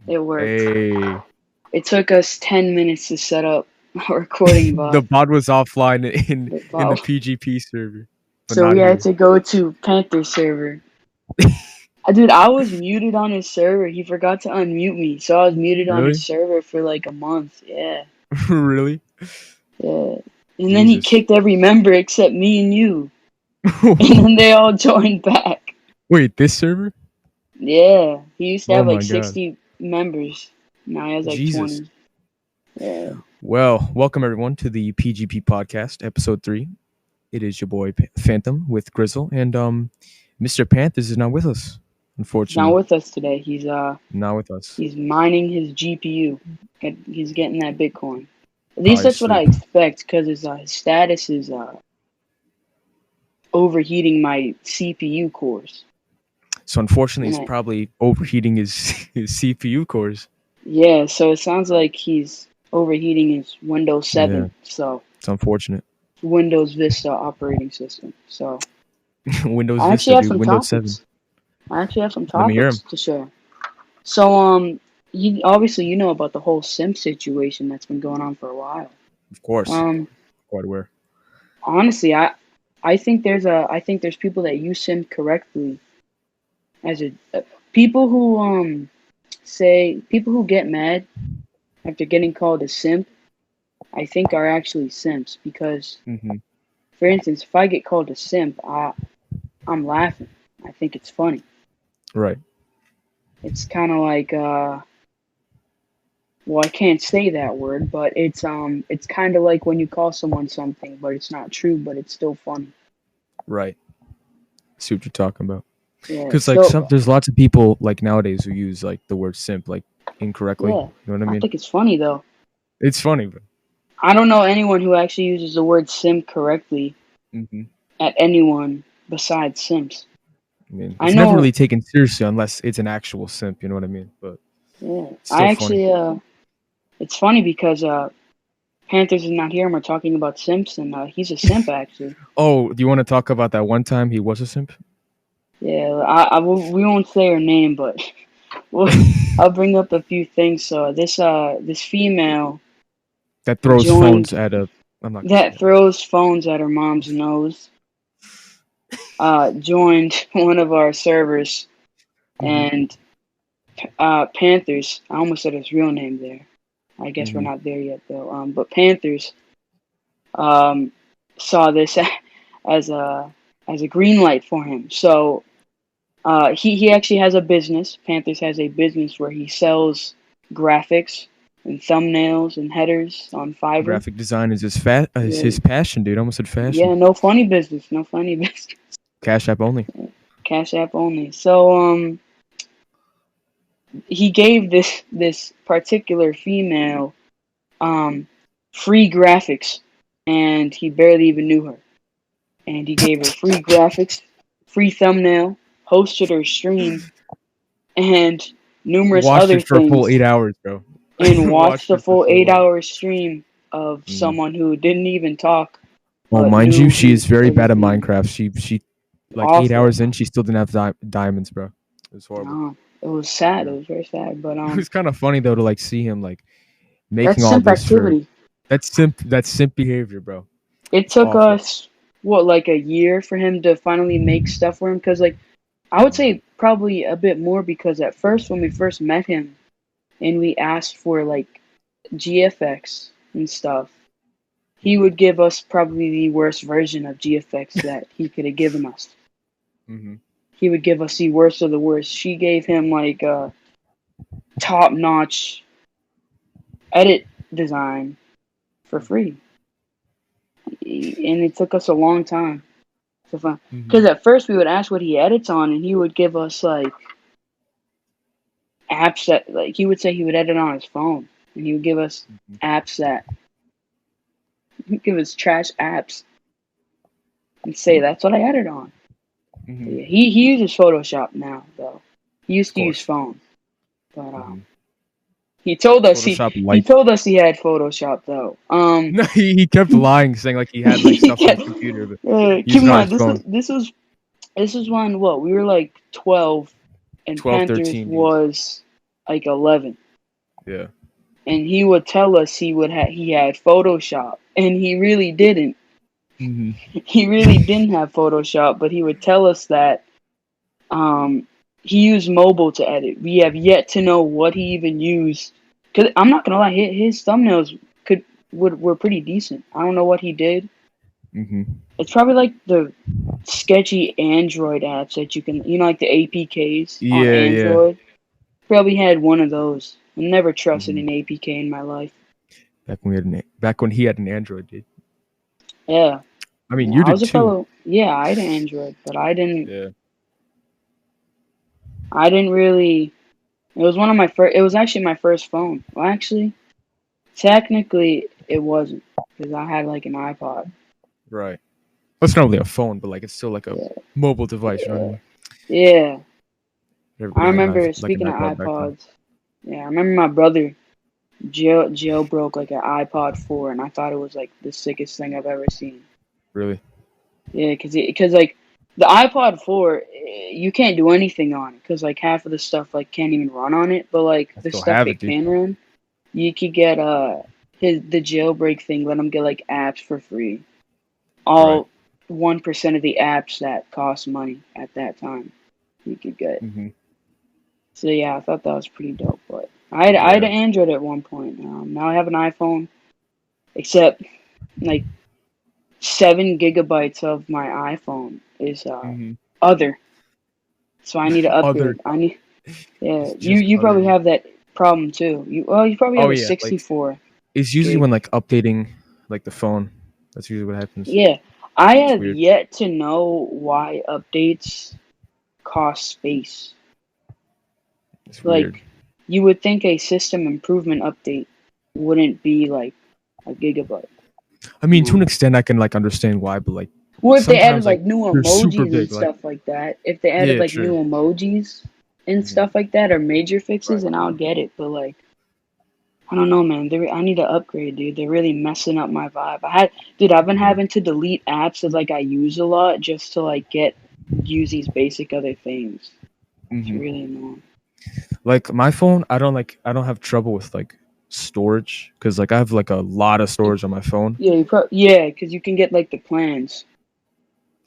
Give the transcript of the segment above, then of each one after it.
It worked. Hey, It took us 10 minutes to set up a recording the bot. bot was offline The in the bot. PGP server, but So not we had here. to go to Panther server. Dude, I was muted on his server. He forgot to unmute me, so I was muted on his Really? server for like a month. Yeah, Really? yeah. And then he Jesus. kicked every member except me and you. And then they all joined back. Wait, this server? Yeah, he used to Oh have like my god. 60 members. Now he has like Jesus. 20. Yeah. Well, welcome everyone to the PGP podcast, episode 3. It is your boy Phantom with Grizzle, and Mr. Panthers is not with us, He's not unfortunately. with us today. Not with us. He's mining his GPU. He's getting that Bitcoin. At least Probably that's what I sleep. expect, because his status is overheating my CPU cores. So unfortunately, And he's probably overheating his CPU cores. yeah, so it sounds like he's overheating his Windows Yeah, 7, so it's unfortunate. Windows Vista operating system. So Windows I actually Vista, have dude. some Windows 7. topics. I actually have some Let me hear topics him. to share. So you obviously you know about the whole simp situation that's been going on for a while. Of course. Um, Quite aware. honestly, I think there's people that use simp correctly as a people who say people who get mad after getting called a simp. I think are actually simps because, Hmm. for instance, if I get called a simp, I'm laughing. I think it's funny. Right. It's kind of like well, I can't say that word, but it's kind of like when you call someone something, but it's not true, but it's still funny. Right. See what you're talking about. Yeah, it's Because like still there's lots of people like nowadays who use like the word simp like incorrectly. yeah. You know what I I mean? think it's funny though. It's funny, but I don't know anyone who actually uses the word simp correctly hmm at anyone besides simps. I mean, I it's never know. really taken seriously unless it's an actual simp. You know what I mean? But Yeah, it's I still funny. actually it's funny because Panthers is not here and we're talking about simps, and he's a simp actually. Oh, do you want to talk about that one time he was a simp? Yeah, we won't say her name, but we'll, I'll bring up a few things. So this female That throws phones joined at a. I'm not gonna say that it. throws phones at her mom's nose. Joined one of our servers, Mm-hmm. and Panthers. I almost said his real name there. I guess we're Mm-hmm. not there yet though. But Panthers um, saw this as a green light for him. So he actually has a business. Panthers has a business where he sells graphics and thumbnails and headers on Fiverr. Graphic design is is Yeah, his passion, dude. I almost said fashion. yeah, no funny business, no funny business. Cash app only. Cash app only. So he gave this particular female um free graphics, and he barely even knew her. And he gave her free graphics, free thumbnail, hosted her stream, and numerous Watched other it for a full things, 8 hours, bro. and watched Watched a it for full so eight long. hour stream of Mm. someone who didn't even talk Oh, but mind you, knew she he is very was a bad at female. Minecraft. She like eight Awful. hours in, she still didn't have diamonds, bro. It was horrible. It was sad. It Yeah. was very sad. But It was kind of funny though to like see him like making that's all simp this for activity. that's simp behavior, bro. It It's took awful. us what, like a year for him to finally make stuff for him, because like I would say probably a bit more, because at first when we first met him and we asked for like GFX and stuff, he Mm-hmm. would give us probably the worst version of GFX that he could have given us. Mm-hmm. He would give us the worst of the worst. She gave him like a top notch edit design for free. And it took us a long time to find. Mm-hmm. Because at first we would ask what he edits on, and he would give us like apps that, like, he would say he would edit on his phone, and he would give us apps that he'd give us trash apps and say that's what I edit on. Mm-hmm. Yeah, he uses Photoshop now though. He used Of to use course. phone, but Mm-hmm. he told us Photoshop he Light. told us he had Photoshop though. No, he kept lying, saying like he had like He stuff on his kept, computer, but keep he's in not mind his phone. this was when what, we were like 12, and 12, Panthers 13, dude. was like 11, Yeah. and he would tell us he had Photoshop, and he really didn't. Hmm. He really didn't have Photoshop, but he would tell us that he used mobile to edit. We have yet to know what he even used. Cause I'm not gonna lie, his thumbnails were pretty decent. I don't know what he did. Hmm. It's probably like the sketchy Android apps that you can, like the APKs on Yeah, yeah. Android. Probably had one of those. I never trusted Hmm. an APK in my life. Back when he had an Android, dude. Yeah, I mean, yeah. you I was did a too. fellow. Yeah, I had an Android, but I didn't. Yeah. I didn't really. It was one of my first. It was actually my first phone. Well, actually, technically, it wasn't because I had like an iPod. Right. Well, it's not really a phone, but like it's still like a Yeah, mobile device. You know what I yeah, mean? yeah. Everybody I had remember like an speaking of iPod back then. iPods. Yeah, I remember my brother jailbroke like an iPod 4, and I thought it was like the sickest thing I've ever seen. Really? Yeah, because like the iPod 4, you can't do anything on it because like half of the stuff like can't even run on it. But like I the still stuff have it, it dude. can run, you could get the jailbreak thing. Let him get like apps for free. Right. All 1% of the apps that cost money at that time you could get. Hmm. So yeah, I thought that was pretty dope. But I had Yeah. an Android at one point. Now I have an iPhone, except like 7 gigabytes of my iPhone is Hmm. other. So I need to Other. upgrade. Yeah. It's You just you other. probably have that problem too. You probably have Oh a yeah. Like 64 it's usually gig. when like updating like the phone. That's usually what happens. Yeah. I It's have weird. yet to know why updates cost space. It's weird. Like you would think a system improvement update wouldn't be like a gigabyte. I mean, to an extent, I can like understand why, but like Well, if they added sometimes like like new they're super emojis and big. Like stuff like that, if they added yeah, like new true. emojis and Hmm. stuff like that, or major fixes, Right. then I'll get it. But like, I don't know, man. I need to upgrade, dude. They're really messing up my vibe. Dude, I've been Yeah. having to delete apps that like I use a lot just to like use these basic other things. It's Hmm. really annoying. Like my phone, I don't have trouble with like storage because like I have like a lot of storage on my phone. Yeah, yeah, because you can get like the plans.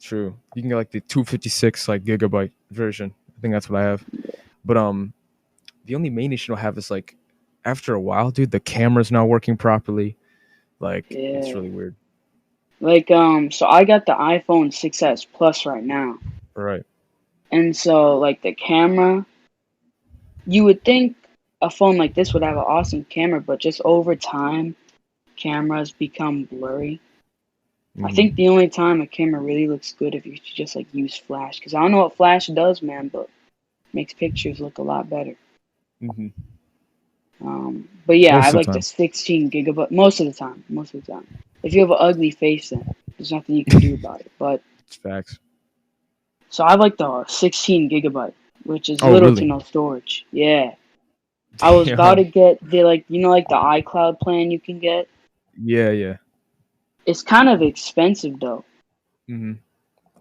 True. You can get like the 256 like gigabyte version. I think that's what I have. But the only main issue I have is like after a while, dude, the camera's not working properly. Like it's Yeah, really weird. like so I got the iPhone 6s Plus right now, Right. and so like the camera, you would think a phone like this would have an awesome camera, but just over time, cameras become blurry. I Hmm. think the only time a camera really looks good if you just like use flash, because I don't know what flash does, man, but makes pictures look a lot better. Hmm. But yeah, I Most have of the like the time. 16 gigabyte most of the time. Most of the time, if you have an ugly face, then there's nothing you can do about it. But It's facts. so I have like the 16 gigabyte, which is Oh, little to really? no storage. Yeah, I was about to Damn. get the like like the iCloud plan you can get. Yeah, yeah. It's kind of expensive though Hmm.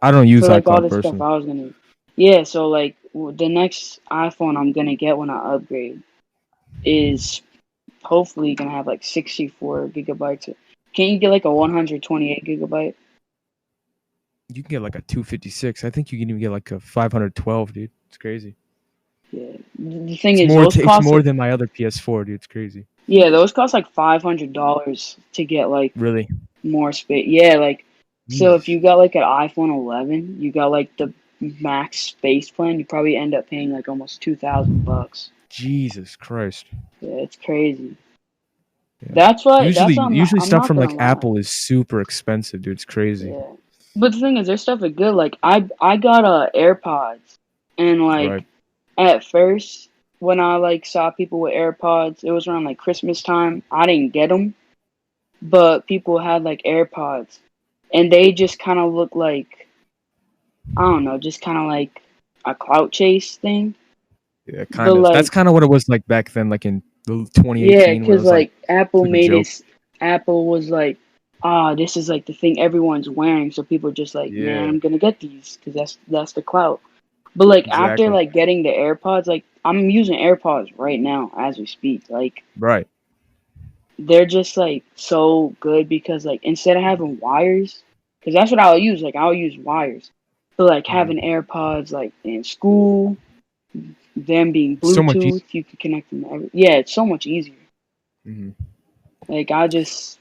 I don't use for like all iCloud the stuff personally. I was gonna. Yeah, so like the next iPhone I'm gonna get when I upgrade is hopefully gonna have like 64 gigabytes. Can you get like a 128 gigabyte? You can get like a 256. I think you can even get like a 512, dude. It's crazy. Yeah. The thing is, those It's cost more like than my other PS4, dude. It's crazy. yeah, those cost like $500 to get like Really? more space. Yeah, like so if Yeesh. you got like an iPhone 11, you got like the max space plan, you probably end up paying like almost $2,000. Jesus Christ. Yeah, it's crazy. Yeah. That's why. Usually That's why usually I'm stuff not from gonna like lie. Apple is super expensive, dude. It's crazy. Yeah, but the thing is, their stuff is good. Like I got AirPods, and like Right. at first when I like saw people with AirPods, it was around like Christmas time. I didn't get them, but people had like AirPods, and they just kind of look like I don't know, just kind of like a clout chase thing. Yeah, But kind of. That's like kind of what it was like back then, like in the yeah, 2018, where it because was like like Apple it's like a made joke. it. Apple was like, this is like the thing everyone's wearing, so people are just like, man, Yeah. I'm gonna get these because that's the clout. But like after Exactly. like getting the AirPods, like I'm using AirPods right now as we speak. Like Right. they're just like so good because like instead of having wires, because that's what I'll use. Like I'll use wires. But like Hmm. having AirPods like in school, them being So much easier. Bluetooth, you can connect them. Yeah, it's so much easier. Hmm. Like I just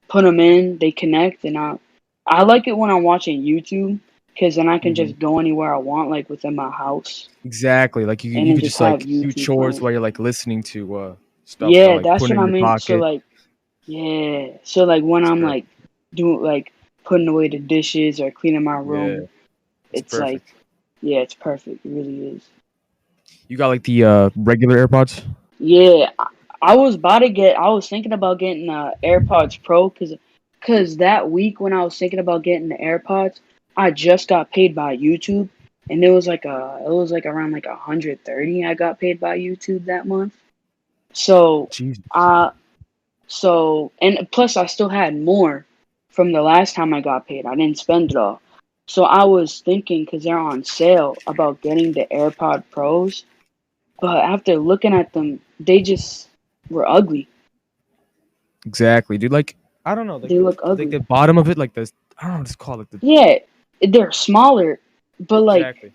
put them in, they connect, and I like it when I'm watching YouTube because then I can Hmm. just go anywhere I want, like within my house, Exactly. Like and you then could just just have like do YouTube chores playing. while you're like listening to stuff or Yeah, like that's putting what it I in your mean. So pocket. like, yeah, so like when It's I'm perfect. like doing like putting away the dishes or cleaning my Yeah, room, it's it's like, perfect. yeah, it's perfect. It really is. You got like the regular AirPods? Yeah, I was about to get. I was thinking about getting AirPods Pro because that week when I was thinking about getting the AirPods, I just got paid by YouTube, and it was like around like 130. I got paid by YouTube that month. So Jesus. I and plus I still had more from the last time I got paid. I didn't spend it all. So I was thinking because they're on sale about getting the AirPod Pros, but after looking at them, they just were ugly. Exactly, dude. Like I don't know, They look like ugly. the bottom of it, like this. I don't know what it's called. Like the Yeah, they're smaller, but like exactly.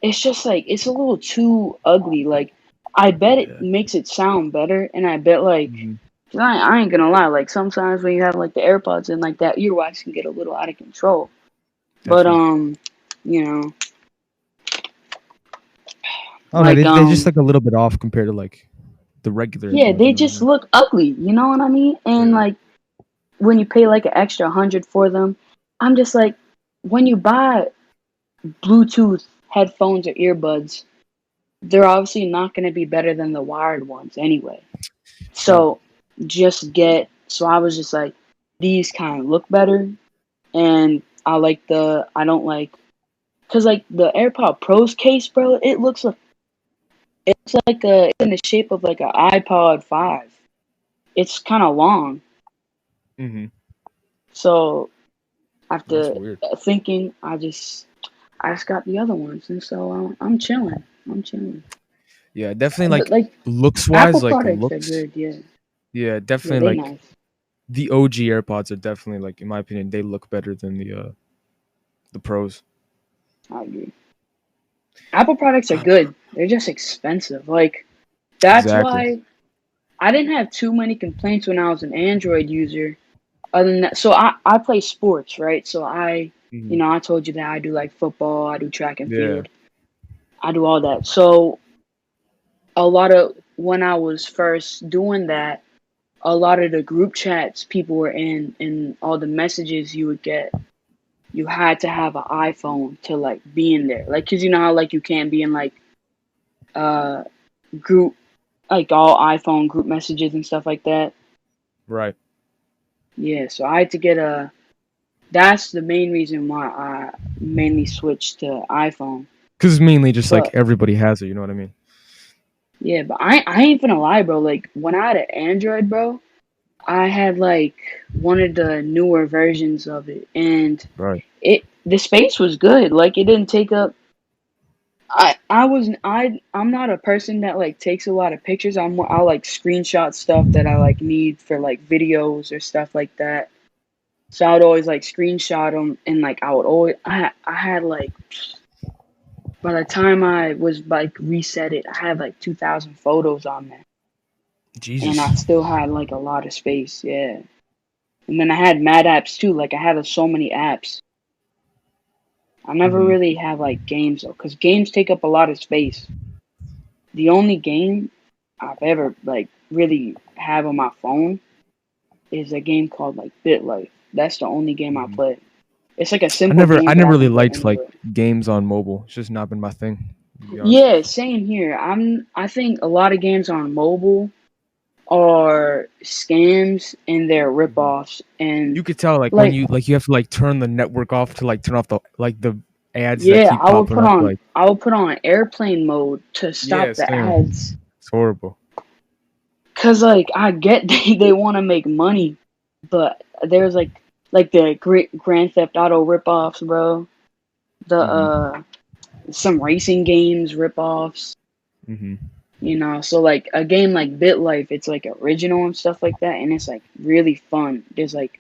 it's just like it's a little too ugly. Like I bet it Yeah. makes it sound better, and I bet like Hmm. 'cause I ain't gonna lie. Like sometimes when you have like the AirPods in like that, earwax can get a little out of control. But Definitely. you know, I don't know. like They just like a little bit off compared to like the regular yeah, AirPods. they You know what I just mean? look ugly. You know what I mean? And Yeah. like when you pay like an extra 100 for them, I'm just like, when you buy Bluetooth headphones or earbuds, they're obviously not going to be better than the wired ones anyway. True. So so I was just like, these kind of look better. And I don't like, cause like the AirPod Pro's case, bro, it's in the shape of like an iPod 5. It's kind of long. Hmm. So That's after weird. thinking, I just got the other ones. And so I'm chilling. I'm chilling. Yeah, definitely. But Like like looks Apple wise, like products are looks. good, yeah. Yeah, Yeah, definitely. they Like nice. the OG AirPods are definitely like, in my opinion, they look better than the pros. I agree. Apple products are good. They're just expensive. Like that's Exactly. why I didn't have too many complaints when I was an Android user. Other than that, so I play sports, right? So Hmm. I told you that I do like football, I do track and Yeah. field, I do all that. So a lot of when I was first doing that, a lot of the group chats people were in and all the messages you would get, you had to have an iPhone to like be in there. Like, cause you know how like you can't be in like uh group like all iPhone group messages and stuff like that. Right. Yeah, so I had to get a. That's the main reason why I mainly switched to iPhone. Because mainly just like But everybody has it. You know what I mean? yeah, but I ain't gonna lie, bro. Like when I had an Android, bro, I had like one of the newer versions of it, and Right. the space was good. Like it didn't take up. I'm not a person that like takes a lot of pictures. I like screenshot stuff that I like need for like videos or stuff like that. So I would always like screenshot them, and like I would always I had like by the time I was like reset it, I had like 2,000 photos on there, and I Jesus. still had like a lot of space. Yeah, and then I had mad apps too. Like I had so many apps. I never Hmm. really have like games though, because games take up a lot of space. The only game I've ever like really have on my phone is a game called like BitLife. That's the only game I Hmm. play. It's like a simple I game, but never I really can play liked like anywhere. games on mobile. It's just not been my thing, to be honest. Yeah, same here. I think a lot of games on mobile are scams and they're Hmm. ripoffs and You could tell like when like you have to like turn the network off to like turn off the ads that yeah, keep popping up. Like I would put on airplane mode to yeah, stop the same. ads. It's horrible. Cause like I get they want to make money, but there's like the Grand Theft Auto ripoffs, bro. The Hmm. some racing games ripoffs. Mm-hmm. So like a game like BitLife, it's like original and stuff like that, and it's like really fun. There's like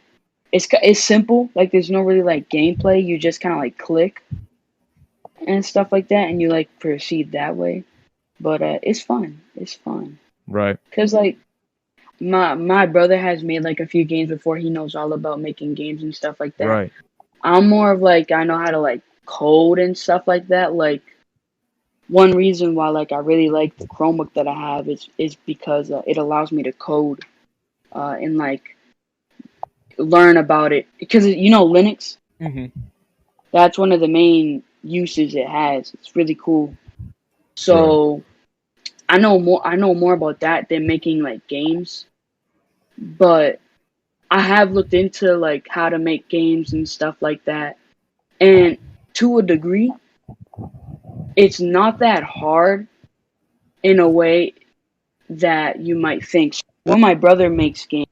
it's simple, like there's no really like gameplay. You just kind of like click and stuff like that, and you like proceed that way. But it's fun. It's fun Right. because like my brother has made like a few games before. He knows all about making games and stuff like that. Right. I'm more of like I know how to like code and stuff like that. Like one reason why like I really like the Chromebook that I have is because it allows me to code and like learn about it because Linux. Mm-hmm. That's one of the main uses it has. It's really cool. Right. So I know more about that than making like games, but I have looked into like how to make games and stuff like that. And to a degree, it's not that hard in a way that you might think. So when my brother makes games,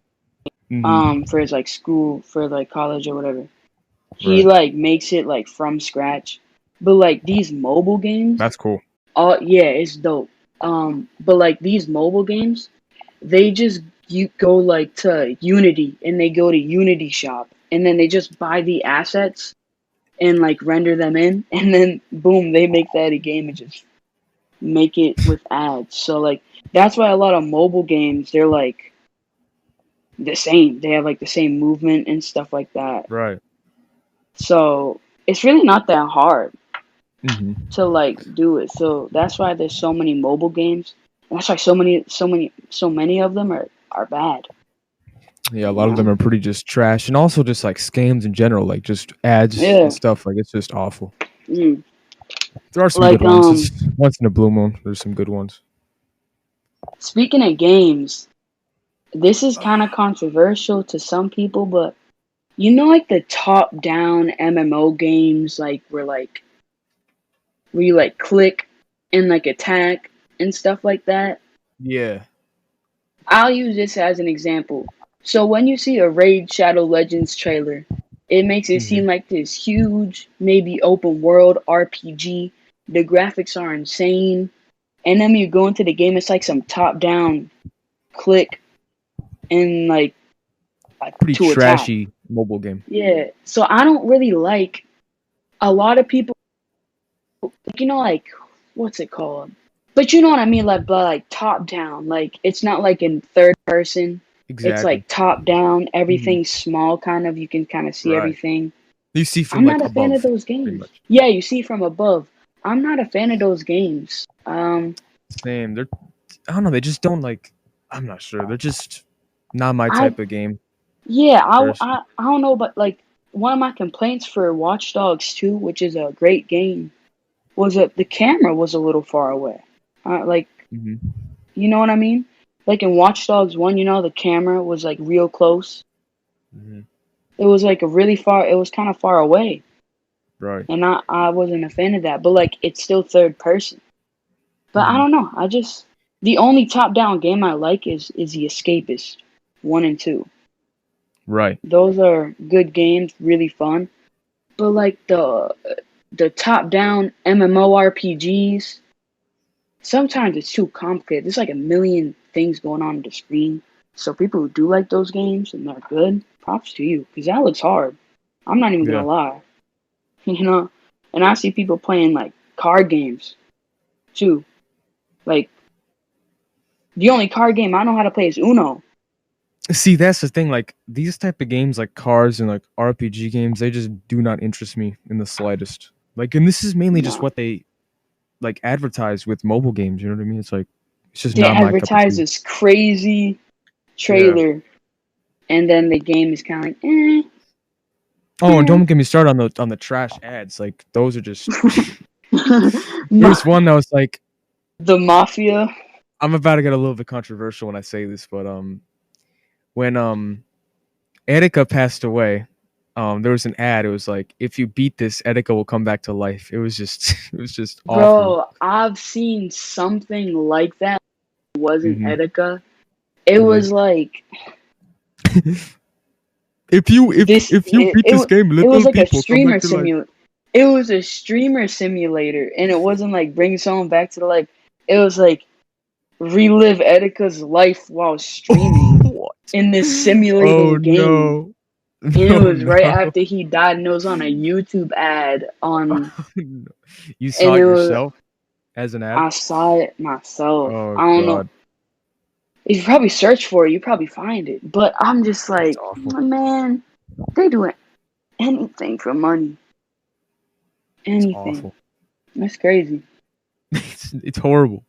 Mm-hmm. for his like school, for like college or whatever, he Right. like makes it like from scratch. But like these mobile games, That's cool. yeah, it's dope. But like these mobile games, they just you go like to Unity and they go to Unity Shop and then they just buy the assets and like render them in and then boom, they make that a game and just make it with ads. So like that's why a lot of mobile games they're like the same. They have like the same movement and stuff like that. Right. So it's really not that hard Mm-hmm. to like do it. So that's why there's so many mobile games. And that's why so many of them are bad. Yeah, a You lot of them know? are pretty just trash, and also just like scams in general, like just ads and Yeah. stuff. Like it's just awful. Mm. There are some Like good ones. It's once in a blue moon. There's some good ones. speaking of games, this is kind of controversial to some people, but like the top-down MMO games, like where you like click and like attack and stuff like that. Yeah. I'll use this as an example. So when you see a Raid Shadow Legends trailer, it makes it Mm-hmm. seem like this huge, maybe open world RPG. The graphics are insane. And then when you go into the game, it's like some top-down click and like Pretty to attack. trashy mobile game. Yeah. So I don't really like a lot of people, like what's it called? But you know what I mean, like but like top down. Like it's not like in third person. It's Exactly. like top down. Mm-hmm. Everything's small, kind of. You can kind of see Right. everything. You see from I'm like not a fan of above, those pretty games. much. Yeah, you see from above. I'm not a fan of those games. Same. They're I don't know. They just don't like. I'm not sure. They're just not my I type of game. yeah, Personally. I don't know, but like one of my complaints for Watch Dogs 2, which is a great game, was that the camera was a little far away. Like, Mm-hmm. you know what I mean? Like in Watch Dogs 1, the camera was like real close. Mm-hmm. It was like it was kind of far away. Right. And I wasn't a fan of that. But like, it's still third person. But I Mm-hmm. don't know. The only top down game I like is The Escapist 1 and 2. Right. Those are good games, really fun. But like the top down MMORPGs, sometimes it's too complicated. There's like a million things going on the screen. So people who do like those games and they're good, props to you, because that looks hard. I'm not even Yeah. gonna lie, you know. And I see people playing like card games too. Like the only card game I know how to play is Uno. See, that's the thing. Like these type of games, like cars and like RPG games, they just do not interest me in the slightest. Like, and this is mainly just No, what they like advertise with mobile games. You know what I mean? It's just they not my cup of advertise tea. this crazy Yeah. trailer, and then the game is kind of like, Oh, and eh. don't get me started on the trash ads. Like those are just. Ma- There's one that was like, the Mafia. I'm about to get a little bit controversial when I say this, but when Erika passed away, there was an ad. It was like, if you beat this, Erika will come back to life. It was just it was just awful. Bro, I've seen something like that. It wasn't Hmm. Etika. It Yeah. was like If you this. beat this game, It was little like a people come streamer back to life. simulator. it was a streamer simulator, and it wasn't like bring someone back to the life. It was like relive Etika's life while streaming What? in this Oh simulating game. no. And it Oh was right no. after he died, and it was on a YouTube ad on, You and saw it it was yourself as an ad? I saw it myself. Oh I don't know. god. If you probably search for it, you probably find it. But I'm just That's like, awful. man, they doing anything for money. It's Anything. awful. That's crazy. It's horrible.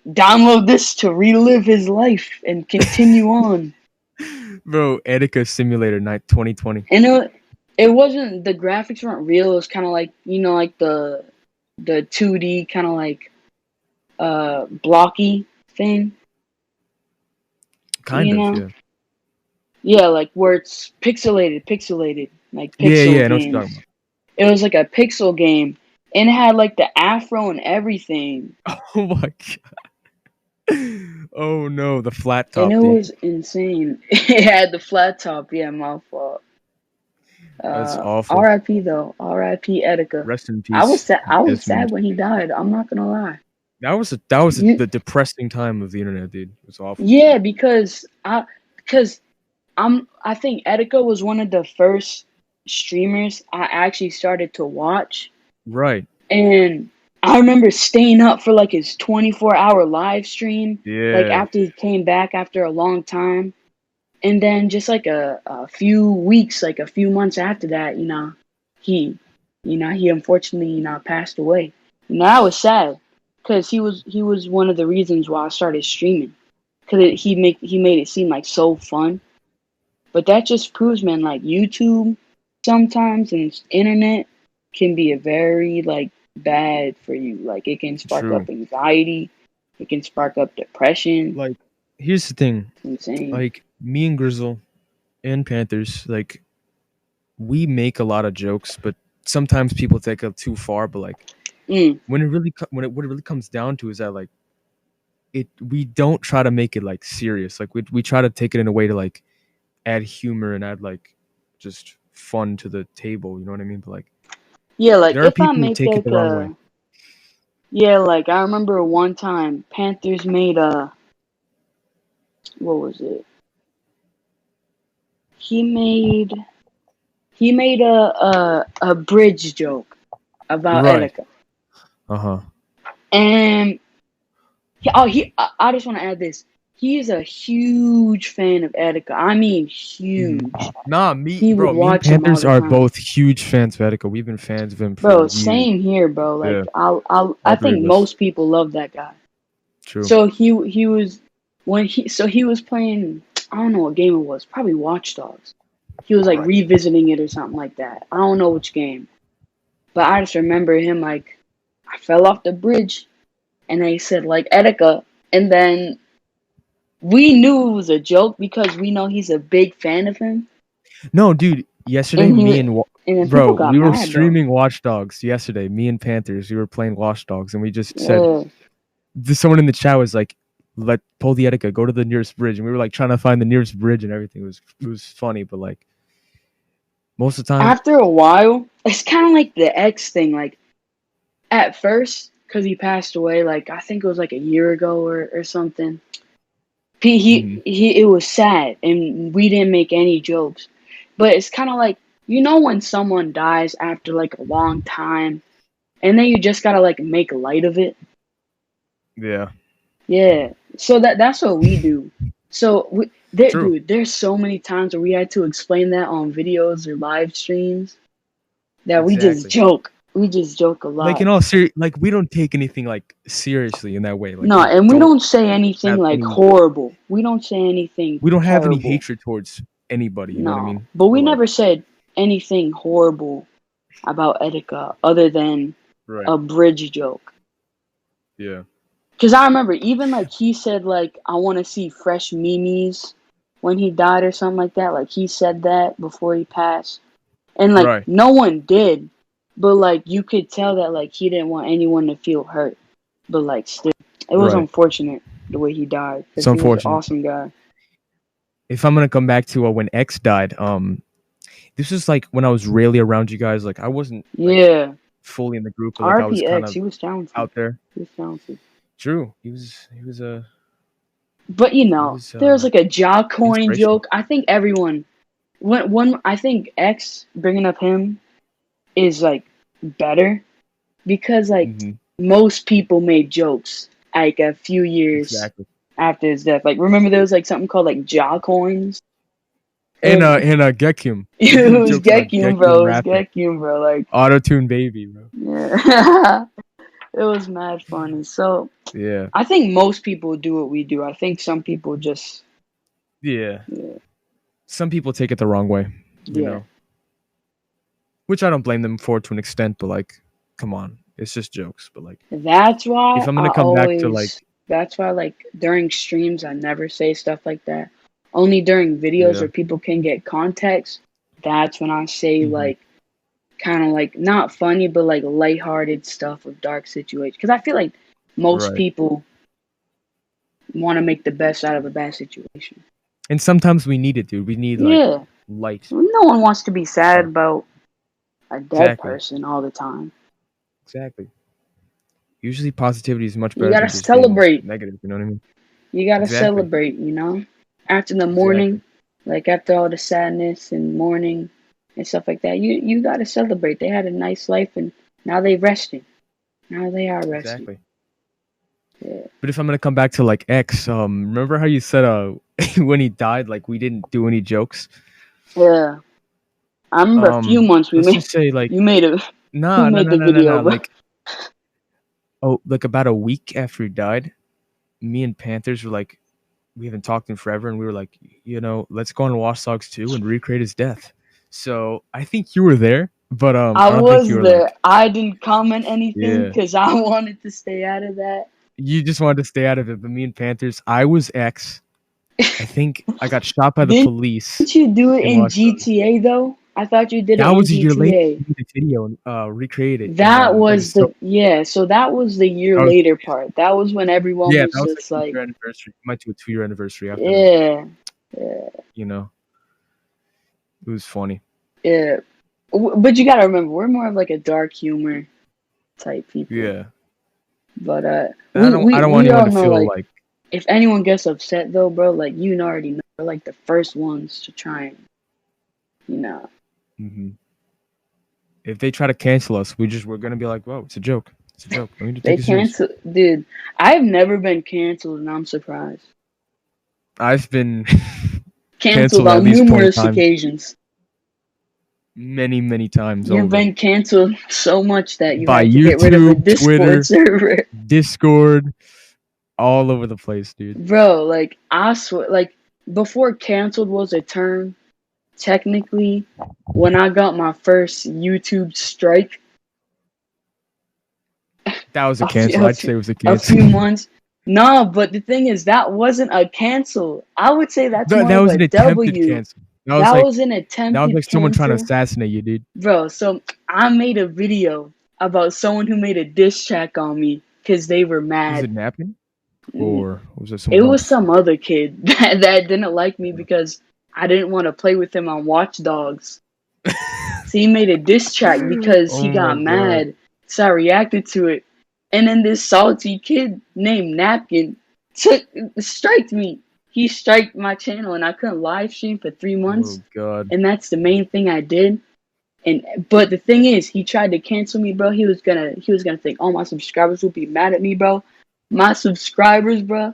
Download this to relive his life and continue on. Bro, Etika Simulator Night 2020. And it wasn't, the graphics weren't real. It was kind of like, like the 2D kind of like blocky thing. Kind of, yeah. Yeah, like where it's pixelated, like Yeah, pixel I know what you're talking games. It was like a pixel game, and it had like the afro and everything. about. Oh my god. Oh no, the flat top, And it dude. was insane. It had the flat top. Yeah, my fault. That's awful. R.I.P. though. R.I.P. Etika. Rest in peace. I was Desmond. sad when he died. I'm not gonna lie. That was the depressing time of the internet, dude. It was awful. Yeah, because I think Etika was one of the first streamers I actually started to watch. Right. And I remember staying up for like his 24-hour live stream. Yeah. Like after he came back after a long time. And then just like a few weeks, like a few months after that, he unfortunately, passed away. I was sad because he was one of the reasons why I started streaming, because he made it seem like so fun. But that just proves, man, like YouTube sometimes and internet can be a very like bad for you. Like it can spark up anxiety, it can spark up depression. Like, here's the thing. It's insane. Like me and Grizzle and Panthers, like we make a lot of jokes, but sometimes people take it too far. But like when it really what it really comes down to is that like we don't try to make it like serious. Like we try to take it in a way to like add humor and add like just fun to the table. You know what I mean? But like yeah, like there are if I people who make take it the wrong way. Yeah, like I remember one time Panthers made a, what was it? He made a bridge joke about Right. Etika. Uh-huh. And I just want to add this. He is a huge fan of Etika. I mean, huge. Nah, me would watch and Panthers him all the are time. both huge fans of Etika. We've been fans of him for Bro, years. same here, bro. Like Yeah. I think most people love that guy. True. So he was he was playing, I don't know what game it was, probably Watch Dogs. He was like revisiting it or something like that. I don't know which game. But I just remember him like, I fell off the bridge and they said like Etika, and then we knew it was a joke because we know he's a big fan of him. No, dude, yesterday bro, we were streaming Watch Dogs yesterday. Me and Panthers, we were playing Watch Dogs, and we just said, someone in the chat was like, pull the Etika, go to the nearest bridge, and we were like trying to find the nearest bridge and everything. It was funny, but like most of the time, after a while, it's kind of like the X thing. Like at first, because he passed away, like I think it was like a year ago or something. It was sad, and we didn't make any jokes. But it's kind of like, when someone dies after like a long time, and then you just gotta like make light of it. Yeah. Yeah. So that's what we do. So dude, there's so many times where we had to explain that on videos or live streams that we just joke. We just joke a lot. Like in all like we don't take anything like seriously in that way. Like, no, and we don't say anything like horrible. We don't say anything. We don't have terrible. any hatred towards anybody. You know what I mean? But we never said anything horrible about Etika other than a bridge joke. Yeah. Because I remember even like he said like, I want to see fresh memes when he died or something like that. Like he said that before he passed, and like no one did. But like you could tell that like he didn't want anyone to feel hurt. But like still, it was unfortunate the way he died. It's unfortunate. He was an awesome guy. If I'm gonna come back to when X died, this is like when I was rarely around you guys. Like I wasn't like Yeah. fully in the group, but like I was kind RPX, of he was talented. out there. He was talented. True. He was But there's like a jaw coin inspirational. joke. I think everyone, when I think X bringing up him is like better because like Hmm. most people made jokes like a few years Exactly. after his death. Like remember there was like something called like jaw coins. And And Gekyum. it was Jokes about Gekyum, Gekyum bro. It was rapping. Gekyum, bro. Like Auto-tune baby, bro. yeah. It was mad funny. So Yeah. I think most people do what we do. I think some people just Yeah. yeah. Some people take it the wrong way, you Yeah. know. Which I don't blame them for to an extent, but like, come on. It's just jokes. But like That's why if I'm gonna come back to like that's why like during streams I never say stuff like that. Only during videos yeah. where people can get context, that's when I say Mhm. like kind of like not funny but like lighthearted stuff of dark situations cuz I feel like most Right. people want to make the best out of a bad situation. And sometimes we need it, dude. We need like Yeah. light. No one wants to be sad So about a dead exactly. person all the time. Exactly. Usually positivity is much You better got to than just being celebrate. negative, you know what I mean? You got to Exactly. celebrate, After the Exactly. morning, like after all the sadness and mourning and stuff like that, you got to celebrate. They had a nice life and now they resting. Now they are resting. Exactly. Yeah. But if I'm gonna come back to like X, remember how you said when he died, like we didn't do any jokes? Yeah. I remember a few months Let's just say like you made a you nah, no, made no, the no, no, video, no. bro. Like about a week after he died, me and Panthers were like, we haven't talked in forever, and we were like, let's go on Watch Dogs 2 and recreate his death. So I think you were there, but I I don't think you was were there. like, I didn't comment anything yeah. because I wanted to stay out of that. You just wanted to stay out of it, but me and Panthers, I was X. I think I got shot by the Didn't police you do it in in Watch Dogs. GTA though? I thought you did it That in was a year later. GTA. We did the video and recreate it, and That it was was so. so that was the year That was later part. That was when everyone yeah, was that was like just the like, year anniversary. We might do a 2-year anniversary after that. yeah, yeah, You know, it was funny. yeah. But you gotta remember, we're more of like a dark humor type people. Yeah, But and I don't want we anyone all to know feel like like. if anyone gets upset though, bro, like you already know, we're like the first ones to try and Mhm. If they try to cancel us, we're gonna be like, whoa, it's a joke. It's a joke. We need to they take it serious. cancel, dude. I've never been canceled, and I'm surprised. I've been Canceled canceled at on least 20 numerous times, occasions. many, many times You've over been canceled so much that you by had to get rid of the YouTube, Discord Twitter, server. Discord, all over the place, dude. Bro, like, I swear, like, before canceled was a term, technically, when I got my first YouTube strike, That was a a few, cancel. a I'd few, say it was a a cancel. few months. No, but the thing is, that wasn't a cancel. I would say that's more That of was a an attempted W. cancel. That was That like was an attempted someone trying to cancel. assassinate you, dude. Bro, so I made a video about someone who made a diss track on me because they were Was mad. it Napkin or was it It someone was else? some other kid that didn't like me because I didn't want to play with him on Watch Dogs. So he made a diss track because Oh he my got god. mad. So I reacted to it. And then this salty kid named Napkin striked me. He striked my channel and I couldn't live stream for 3 months. Oh god. And that's the main thing I did. But the thing is, he tried to cancel me, bro. He was gonna think all my subscribers would be mad at me, bro. My subscribers, bro,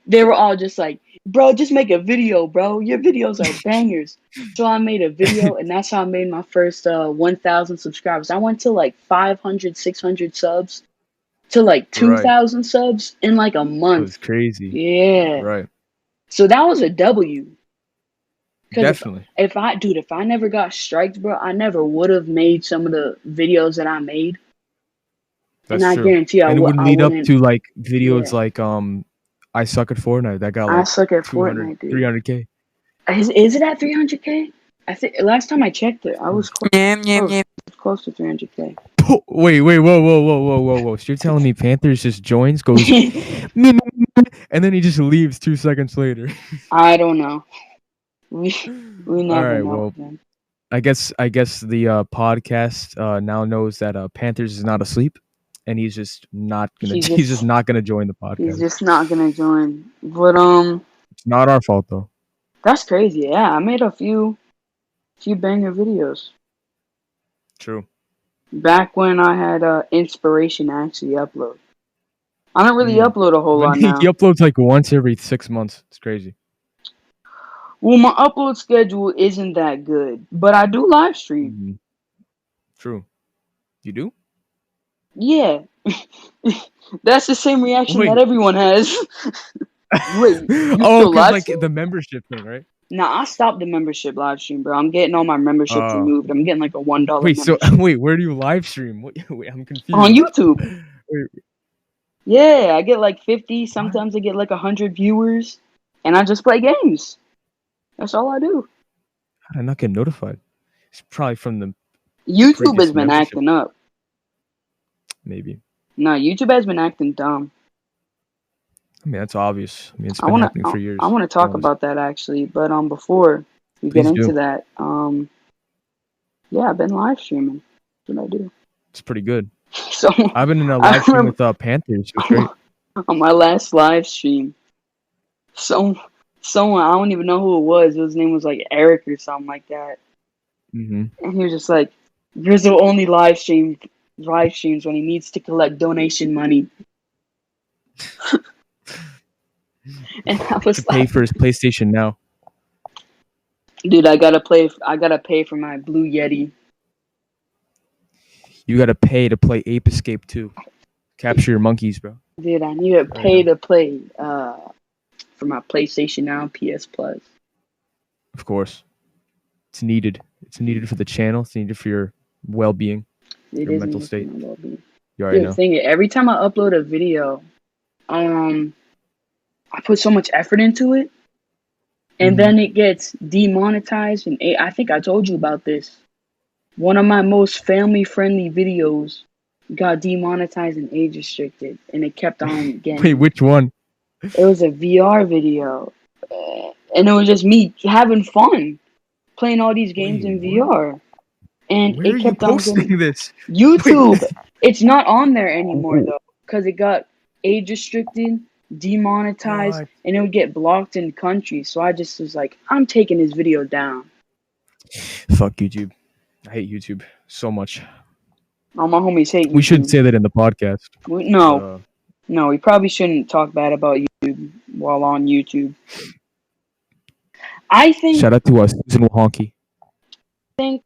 they were all just like, bro, just make a video, bro. Your videos are bangers. So I made a video, and that's how I made my first 1,000 subscribers. I went to like 500, 600 subs to like Right. 2,000 subs in like a It month. was crazy. Yeah. Right. So that was a W. Because Definitely. if I never got striked, bro, I never would have made some of the videos that I made. And That's I true. guarantee And it wouldn't I lead up wouldn't. to like videos Yeah. like I suck at Fortnite that got I like suck at 200, Fortnite, dude. 300K. Is it at 300K? I think last time I checked it, I was close to 300K. Wait, whoa. So you're telling me Panthers just joins, goes, and then he just leaves 2 seconds later. I don't know. We All never right, know, well, man. I guess the podcast now knows that Panthers is not asleep, and he's just not gonna He's he's just just not gonna join the he's podcast. just not gonna join. But It's not our fault though. that's crazy. Yeah, I made a few banger videos True. back when I had inspiration to actually upload. I don't really Mm. upload a whole But lot he now. uploads like once every 6 months. It's crazy. Well, my upload schedule isn't that good, but I do live stream. Mhm. True. You do? Yeah, that's the same reaction that Wait. everyone has. Wait, you Oh, still cause live like stream? the membership thing, right? Nah, I stopped the membership live stream, bro. I'm getting all my memberships Uh, removed. I'm getting like a $1 wait. So membership wait, where do you live stream? Wait, I'm on confused. YouTube. Wait, Yeah, I get like 50. what? Sometimes I get like 100 viewers, and I just play games. That's all I do. How did I not get notified? It's probably from the YouTube has previous been membership, acting up. maybe. No, YouTube has been acting dumb. I mean, that's obvious. I mean, it's I been wanna happening I, for I years. wanna talk Anyways, about that actually, but before we get please do. into that, yeah, I've been live streaming. That's what I do. It's pretty good. So I've been in a I live stream remember with Panthers. It was great. on my last live stream, someone I don't even know who it was. His name was like Eric or something like that, Hmm. and he was just like, "Grizzle only live streams when he needs to collect donation money," and I To was pay like, for his PlayStation now. "Dude, I gotta play. I gotta pay for my Blue Yeti." You got to pay to play Ape Escape 2. Capture your monkeys, bro. Dude, I need to Right pay now. to play for my PlayStation Now PS Plus. Of course. It's needed. It's needed for the channel. It's needed for your well-being, It your is mental needed for state. my well-being. You already Dude, the know. thing is, every time I upload a video, I put so much effort into it, and Hmm. then it gets demonetized. And I think I told you about this. One of my most family-friendly videos got demonetized and age restricted, and it kept on Wait, getting. which one? It was a VR video, and it was just me having fun playing all these games Wait, in what? VR, and Where it are you kept on getting posting this? Wait. YouTube. It's not on there anymore Oh, though, because it got age restricted, demonetized, what? and it would get blocked in countries. So I just was like, I'm taking this video down. Fuck YouTube. I hate YouTube so much. All my homies hate We should YouTube. say that in the podcast. But No, no, we probably shouldn't talk bad about YouTube while on YouTube. I shout think, out to us, Susan Honky. think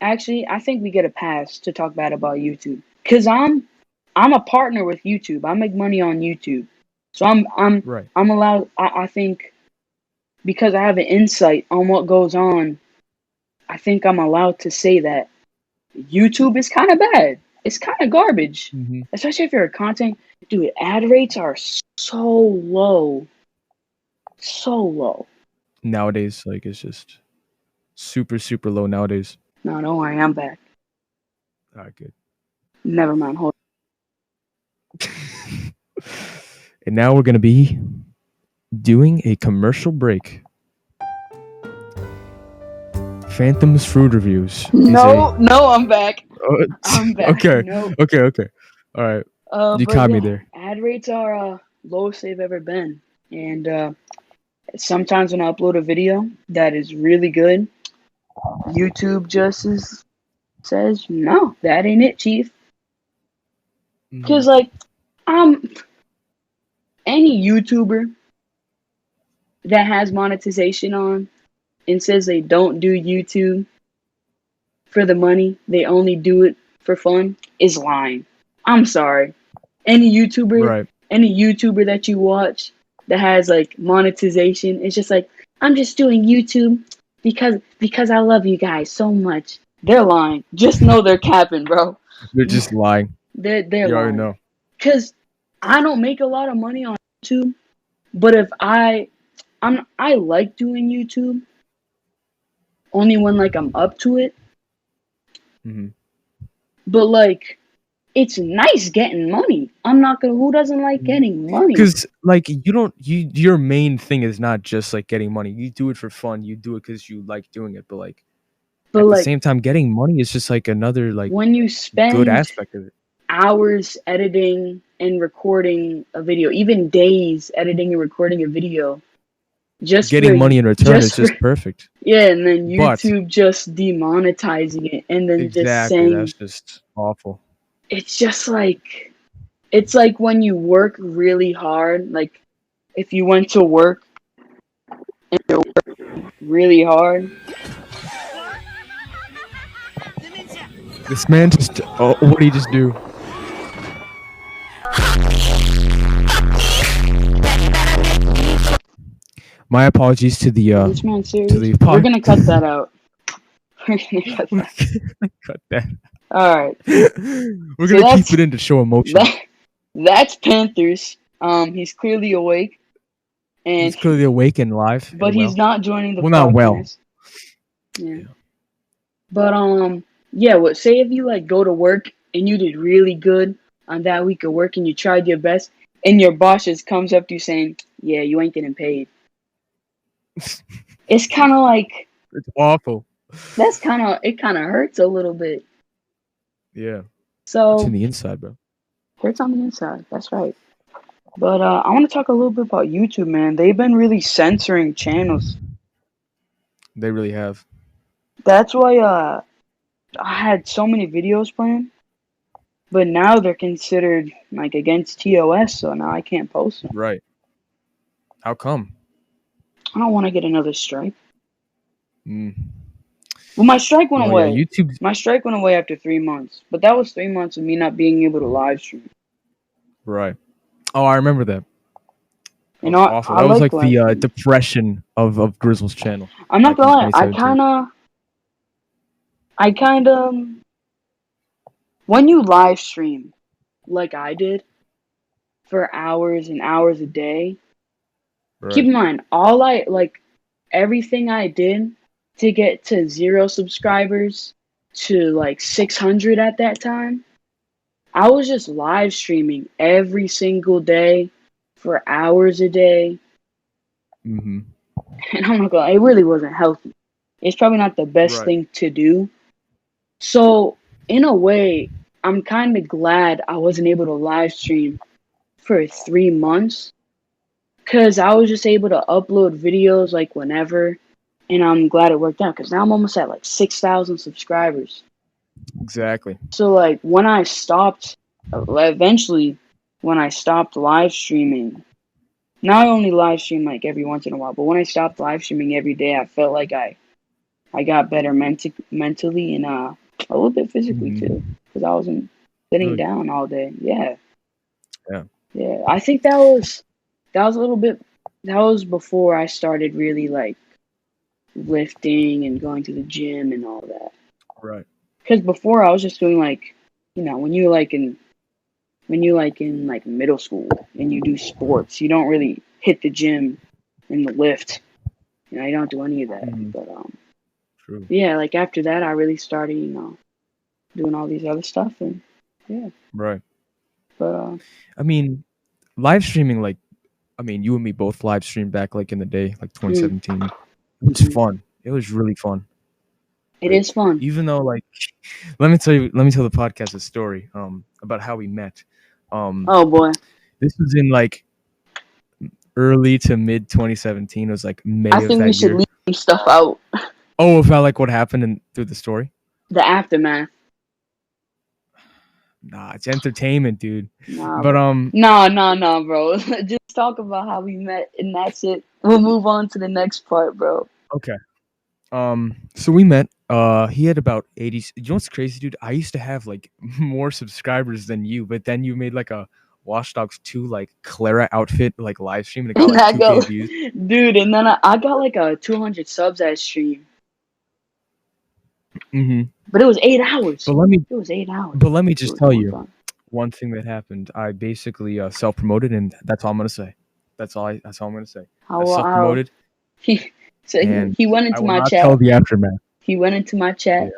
actually, I think we get a pass to talk bad about YouTube, cause I'm a partner with YouTube. I make money on YouTube, so Right. I'm allowed. I think because I have an insight on what goes on, I think I'm allowed to say that YouTube is kind of bad. It's kind of garbage, Hmm. especially if you're a content. Dude, ad rates are so low, so low. Nowadays, like it's just super, super low nowadays. No, don't worry, I'm back. All right, good. Never mind. Hold. And now we're gonna be doing a commercial break. Phantom's Fruit Reviews is No, no, I'm back. I'm back. okay, No. okay. All right, you But caught me yeah, there. ad rates are lowest they've ever been, and sometimes when I upload a video that is really good, YouTube just says no, that ain't it, chief. Mhm. Cause like, um, any YouTuber that has monetization on and says they don't do YouTube for the money, they only do it for fun, is lying. I'm sorry. Any YouTuber, Right. any YouTuber that you watch that has like monetization, it's just like, I'm just doing YouTube because I love you guys so much. They're lying. Just know they're capping, bro. They're just lying. They're You already lying. know. Cause I don't make a lot of money on YouTube, but if I like doing YouTube only when like I'm up to it. Hmm. But like, it's nice getting money. I'm not gonna. Who doesn't like getting money? Because like you don't your main thing is not just like getting money. You do it for fun. You do it because you like doing it. But like But at the like same time, getting money is just like another like when you good spend aspect of it. hours editing and recording a video, even days editing and recording a video, just for Getting money in return is just for just perfect. yeah, and then But YouTube just demonetizing it and then just exactly, saying that's just awful. it's just like it's like when you work really hard, like if you went to work and you're working really hard. This man just what did he just do? My apologies to the Is this man to serious? the We're pod. gonna cut that out. We're gonna cut We're that. gonna cut that. Alright. We're So gonna keep it in to show emotion. that's Panthers. He's clearly awake and He's clearly awake and live but and well. he's not joining the Well, not well. podcast. Yeah. But yeah, what say if you like go to work and you did really good on that week of work and you tried your best and your boss just comes up to you saying, yeah, you ain't getting paid. It's kinda like It's awful. it kinda hurts a little bit. Yeah. So It's in the inside, bro. hurts on the inside, that's right. But I wanna talk a little bit about YouTube, man. They've been really censoring channels. They really have. That's why I had so many videos planned. But now they're considered like against TOS, so now I can't post them. Right. How come? I don't want to get another strike. Mm. Well, my strike went Well, yeah, away. YouTube. My strike went away after 3 months, but that was 3 months of me not being able to live stream. Right. Oh, I remember that. You That know, was awful. I That was like like live the streaming. depression of Grizzle's channel. I'm not Back in gonna lie, 2017. I kind of, when you live stream like I did for hours and hours a day, keep in mind, everything I did to get to 0 subscribers to like 600 at that time, I was just live streaming every single day for hours a day. Mm-hmm. And I'm not gonna lie, it really wasn't healthy. It's probably not the best Right. thing to do. So, in a way, I'm kind of glad I wasn't able to live stream for 3 months. Because I was just able to upload videos like whenever. And I'm glad it worked out. Because now I'm almost at like 6,000 subscribers. Exactly. So like when I stopped, eventually when I stopped live streaming, now I only live stream like every once in a while. But when I stopped live streaming every day, I felt like I got better mentally and a little bit physically too. Because I wasn't sitting Really? down all day. Yeah. Yeah. Yeah. I think that was a little bit. That was before I started really like lifting and going to the gym and all that. Right. Because before I was just doing like, when you like in like middle school and you do sports, you don't really hit the gym and the lift. You don't do any of that. Mhm. But True. yeah, like after that, I really started, doing all these other stuff and yeah. Right. But I mean, live streaming, like, I mean, you and me both live streamed back like in the day, like 2017. It was fun. It was really fun. it Like, is fun. even though, like, let me tell the podcast a story about how we met. Oh boy. This was in like early to mid 2017. It was like May I of think we that should year. leave some stuff out. Oh, about like what happened through the story? The aftermath. Nah, it's entertainment, dude. Nah, But no, bro. Just talk about how we met and that's it. We'll move on to the next part, bro. okay. So we met. He had about 80. You know what's crazy, dude? I used to have like more subscribers than you, but then you made like a Watch Dogs 2 like Clara outfit like live stream and it got And I like go, 2K views. dude, and then I got like a 200 subs at stream. Mm-hmm. But it was 8 hours. But let me It just was tell more you fun. one thing that happened. I basically self-promoted, and that's all I'm gonna say. That's all I'm gonna say. I self-promoted, So and he went I into will my not chat. tell the aftermath. He went into my chat.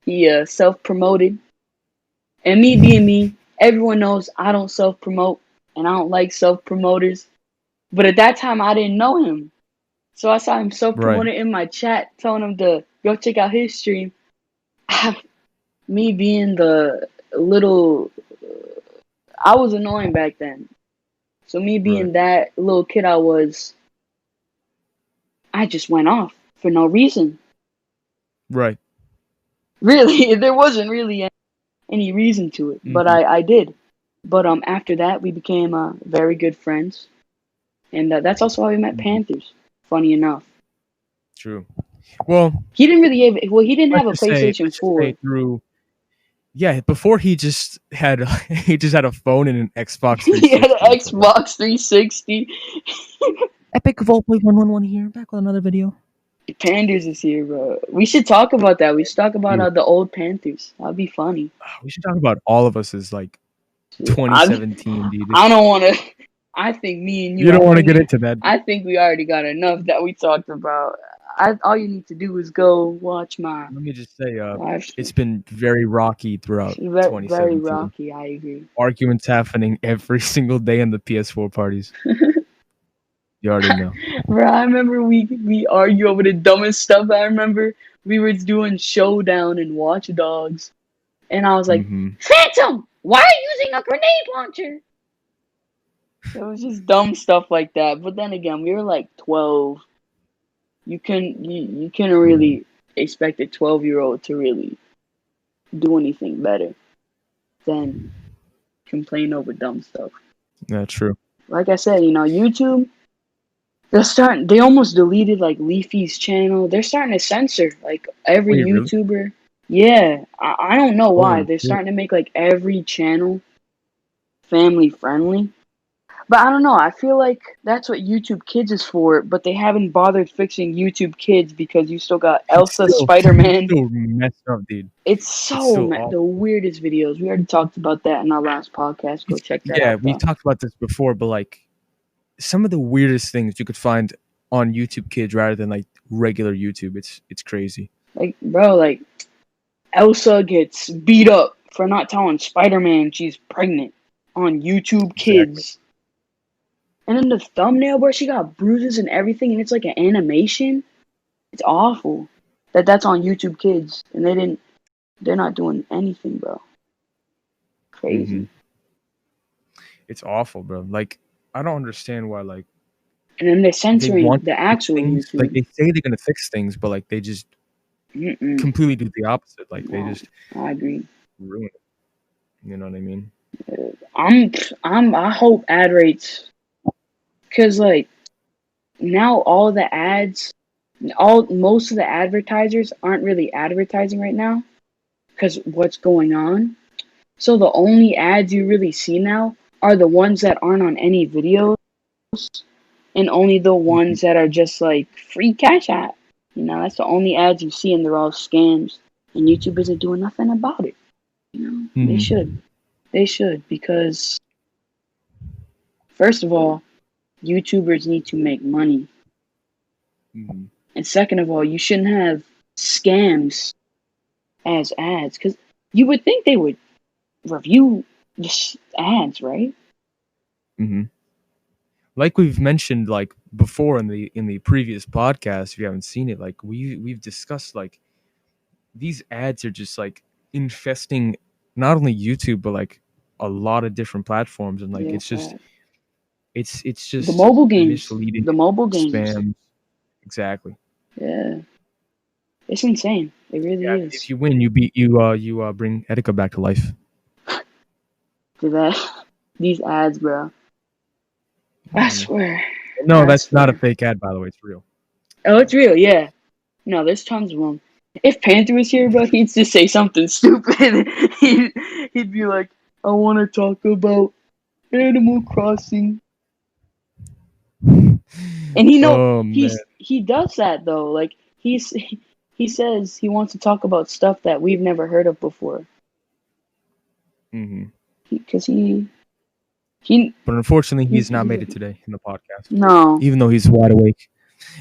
Yeah. He self-promoted. And me being me, everyone knows I don't self-promote and I don't like self-promoters. But at that time I didn't know him. So I saw him self-promoting in my chat, telling him to Go check out his stream. Me being the little, I was annoying back then. So me being Right. that little kid I just went off for no reason. Right. Really, there wasn't really any reason to it, but Mhm. I did. But after that, we became very good friends, and that's also how we met Mhm. Panthers. Funny enough, True. Well, he didn't really have. Well, he didn't have a let's PlayStation just say 4. through. Yeah, before he just had he just had a phone and an Xbox He had an 360. That's all. Xbox 360. Epic Voltboy 111 here, back with another video. Panthers is here, bro. We should talk about that. We should talk about Dude, the old Panthers. That'd be funny. we should talk about all of us as like I 2017, dude. I don't want to. I think me and you. You don't want to get into that. I think we already got enough that we talked about. All you need to do is go watch my Let me just say, live stream. it's been very rocky throughout Very, very 2017. rocky. I agree. Arguments happening every single day in the PS4 parties. You already know. Bro, I remember we argue over the dumbest stuff. I remember we were doing Showdown and Watch Dogs, and I was like, Mm-hmm. Phantom, why are you using a grenade launcher? It was just dumb stuff like that. But then again, we were like 12. You couldn't really expect a 12-year-old to really do anything better than complain over dumb stuff. Yeah, true. Like I said, YouTube, they almost deleted like Leafy's channel. They're starting to censor like every Wait, really? YouTuber. Yeah, I don't know why. Holy They're shit. starting to make like every channel family friendly. But I don't know. I feel like that's what YouTube Kids is for, but they haven't bothered fixing YouTube Kids because you still got Elsa It's Spider-Man. still messed up, dude. It's still awful. the weirdest videos. We already talked about that in our last podcast. Go check that Yeah, out. we Though. talked about this before, but like some of the weirdest things you could find on YouTube Kids rather than like regular YouTube. It's crazy. Like, bro, like Elsa gets beat up for not telling Spider-Man she's pregnant on YouTube Kids. And then the thumbnail where she got bruises and everything, and it's like an animation. It's awful. That's on YouTube Kids, and they're not doing anything, bro. Crazy. Mm-hmm. It's awful, bro. Like I don't understand why. Like, and then they're they censoring want the actual things. YouTube. Like they say they're gonna fix things, but like they just completely do the opposite. Like they just. I agree. Ruin it. You know what I mean? I hope ad rates, cause like now all the ads, most of the advertisers aren't really advertising right now, cause what's going on. So the only ads you really see now are the ones that aren't on any videos, and only the ones that are just like free cash app. That's the only ads you see, and they're all scams. And YouTube isn't doing nothing about it. They should. They should, because first of all, YouTubers need to make money. Mm-hmm. And second of all, you shouldn't have scams as ads, because you would think they would review the ads, right? Mm-hmm. Like we've mentioned like before in the previous podcast, if you haven't seen it, like we've discussed, like these ads are just like infesting not only YouTube but like a lot of different platforms, and like it's just the mobile games, misleading, the mobile games, spam. Exactly. Yeah, it's insane. It really is. If you win, you bring Etika back to life. To that, these ads, bro. I swear. No, that's not a fake ad, by the way. It's real. Oh, it's real. Yeah. No, there's tons of them. If Panther was here, bro, he'd just say something stupid. he'd be like, "I want to talk about Animal Crossing." And he does that though. Like he says he wants to talk about stuff that we've never heard of before. Mm-hmm. Because But unfortunately, he's not made it today in the podcast. No. Even though he's wide awake.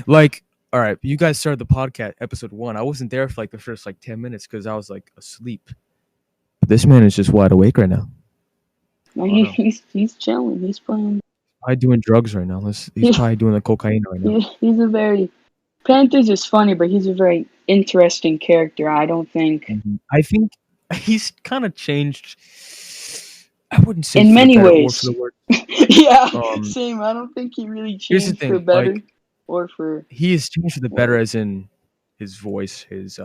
Like, all right, you guys started the podcast episode 1. I wasn't there for like the first like 10 minutes because I was like asleep. But this man is just wide awake right now. No, he's chilling. He's playing. Probably doing drugs right now. He's probably doing the cocaine right now. He's a very Panthers is funny, but he's a very interesting character. I don't think, I think he's kind of changed. I wouldn't say in for the many better or for the ways. worse. Yeah, Um, same. I don't think he really Here's the changed for thing, better like or for he has changed for the better, worse. as in his voice, his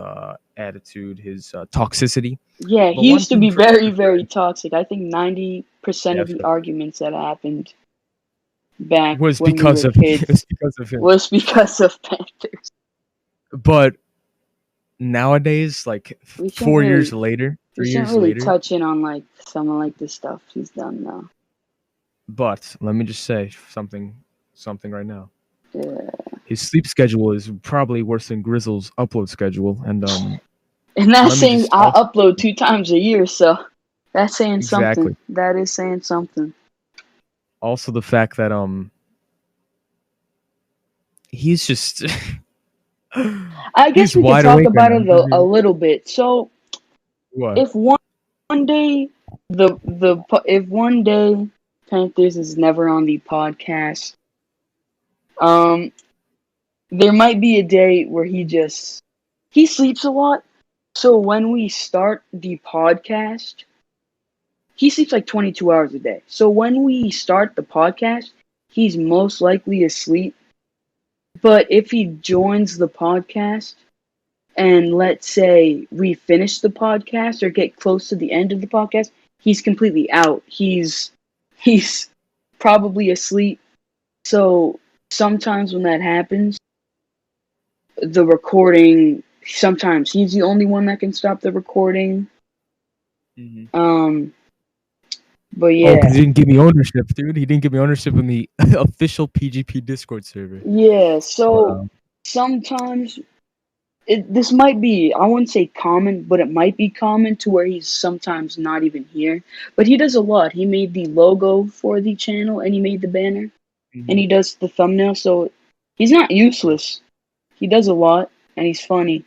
attitude, his toxicity. Yeah, But he one used to thing be for very, sure, very toxic. I think 90% of the definitely arguments that happened back was when we because were of it was kids because of him. was because of Panthers. But nowadays, like We shouldn't 4 years really, later, we 3 shouldn't years really later. touch in on like some of like the stuff he's done now. But let me just say something right now. Yeah. His sleep schedule is probably worse than Grizzle's upload schedule, and And that's let me saying just I also upload 2 times a year, so that's saying something. exactly That is saying something. also the fact that he's just I guess he's we could wide talk awake right about now. it a little bit. So What? if one day if one day Panthers is never on the podcast, um, there might be a day where he sleeps a lot. So when we start the podcast, he sleeps like 22 hours a day. So when we start the podcast, he's most likely asleep. But if he joins the podcast and let's say we finish the podcast or get close to the end of the podcast, he's completely out. He's probably asleep. So sometimes when that happens, the recording sometimes he's the only one that can stop the recording. Mm-hmm. Um but Oh, because yeah. he didn't give me ownership, dude. He didn't give me ownership in the official PGP Discord server. Yeah, But so sometimes this might be, I wouldn't say common, but it might be common to where he's sometimes not even here. But he does a lot. He made the logo for the channel and he made the banner and he does the thumbnail. So he's not useless. He does a lot and he's funny.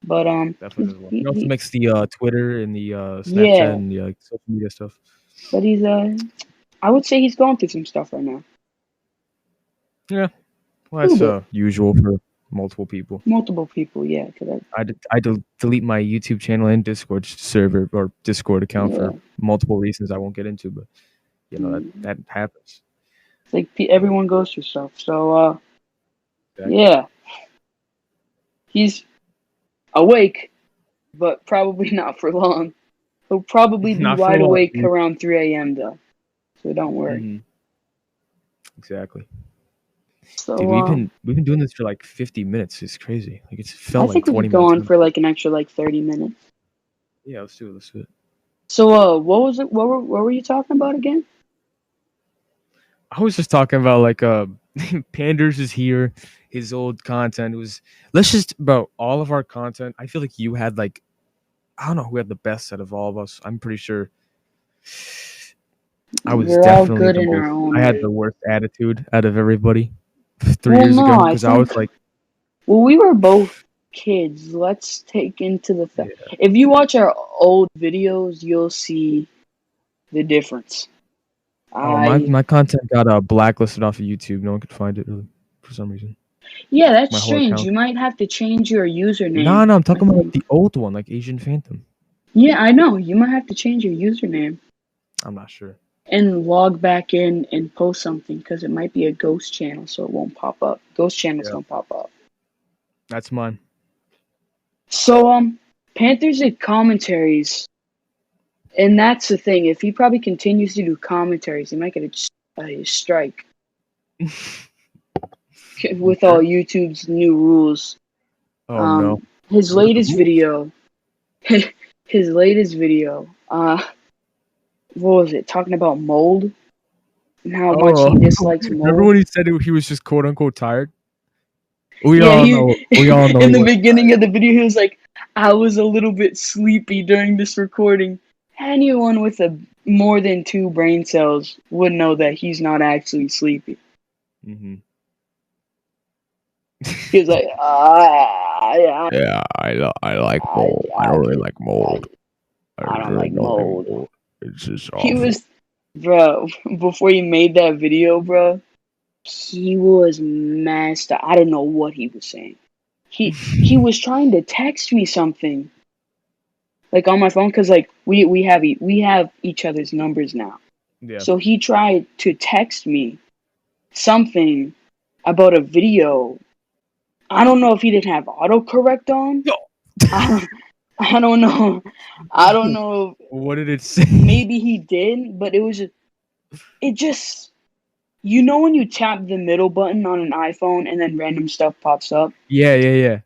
But definitely does well. He also makes the Twitter and the Snapchat yeah. and the social media stuff. But he's I would say he's going through some stuff right now. Yeah, A well, little that's bit. usual for multiple people. Multiple people, yeah. I delete my YouTube channel and Discord server or Discord account Yeah. for multiple reasons I won't get into, but Mm. that happens. It's like But everyone goes through stuff. So exactly. yeah, he's awake, but probably not for long. He'll probably be Not for wide long, awake dude. around 3 a.m. though, so don't worry. Mm-hmm. Exactly. Dude, So we've been doing this for like 50 minutes. It's crazy. Like it's I felt like think we 20 could go minutes. on for like an extra like 30 minutes. Yeah, let's do it. Let's do it. So what was it? What were you talking about again? I was just talking about like Panders is here. His old content was let's just about all of our content. I feel like you had like I don't know who had the best out of all of us. I'm pretty sure I was We're all definitely good the in most. our own I had way. the worst attitude out of everybody 3 Well, years no, ago I because I was think like, we were both kids. Let's take into the fact. yeah. If you watch our old videos, you'll see the difference. Oh, my content got blacklisted off of YouTube. No one could find it really for some reason. Yeah, that's My whole strange. account. You might have to change your username. No, I'm I talking about like think. the old one, like Asian Phantom. Yeah, I know. You might have to change your username I'm not sure. and log back in and post something because it might be a ghost channel, so it won't pop up. Ghost channels Yeah, don't pop up. that's mine. So Panthers did commentaries, and that's the thing. If he probably continues to do commentaries, he might get a strike with all Okay. YouTube's new rules. Oh no. His What are the latest rules? video, his latest video, what was it? Talking about mold and how much Oh, he dislikes remember mold. when he said he was just quote unquote tired? We Yeah, all know. We all know he in the was beginning of the video, he was like, "I was a little bit sleepy during this recording." Anyone with a more than 2 brain cells would know that he's not actually sleepy. Mm-hmm. He was like, Yeah, I like mold. I don't really like mold. I I don't really like don't like mold." mold. It's just He awful. was, bro, before he made that video, bro, he was messed up. I don't know what he was saying. he was trying to text me something like on my phone because like we have each other's numbers now. Yeah. So he tried to text me something about a video. I don't know if he didn't have autocorrect on. Yo. I don't, I don't know. I don't know. What did it say? Maybe he did, but it just, you know when you tap the middle button on an iPhone and then random stuff pops up? Yeah.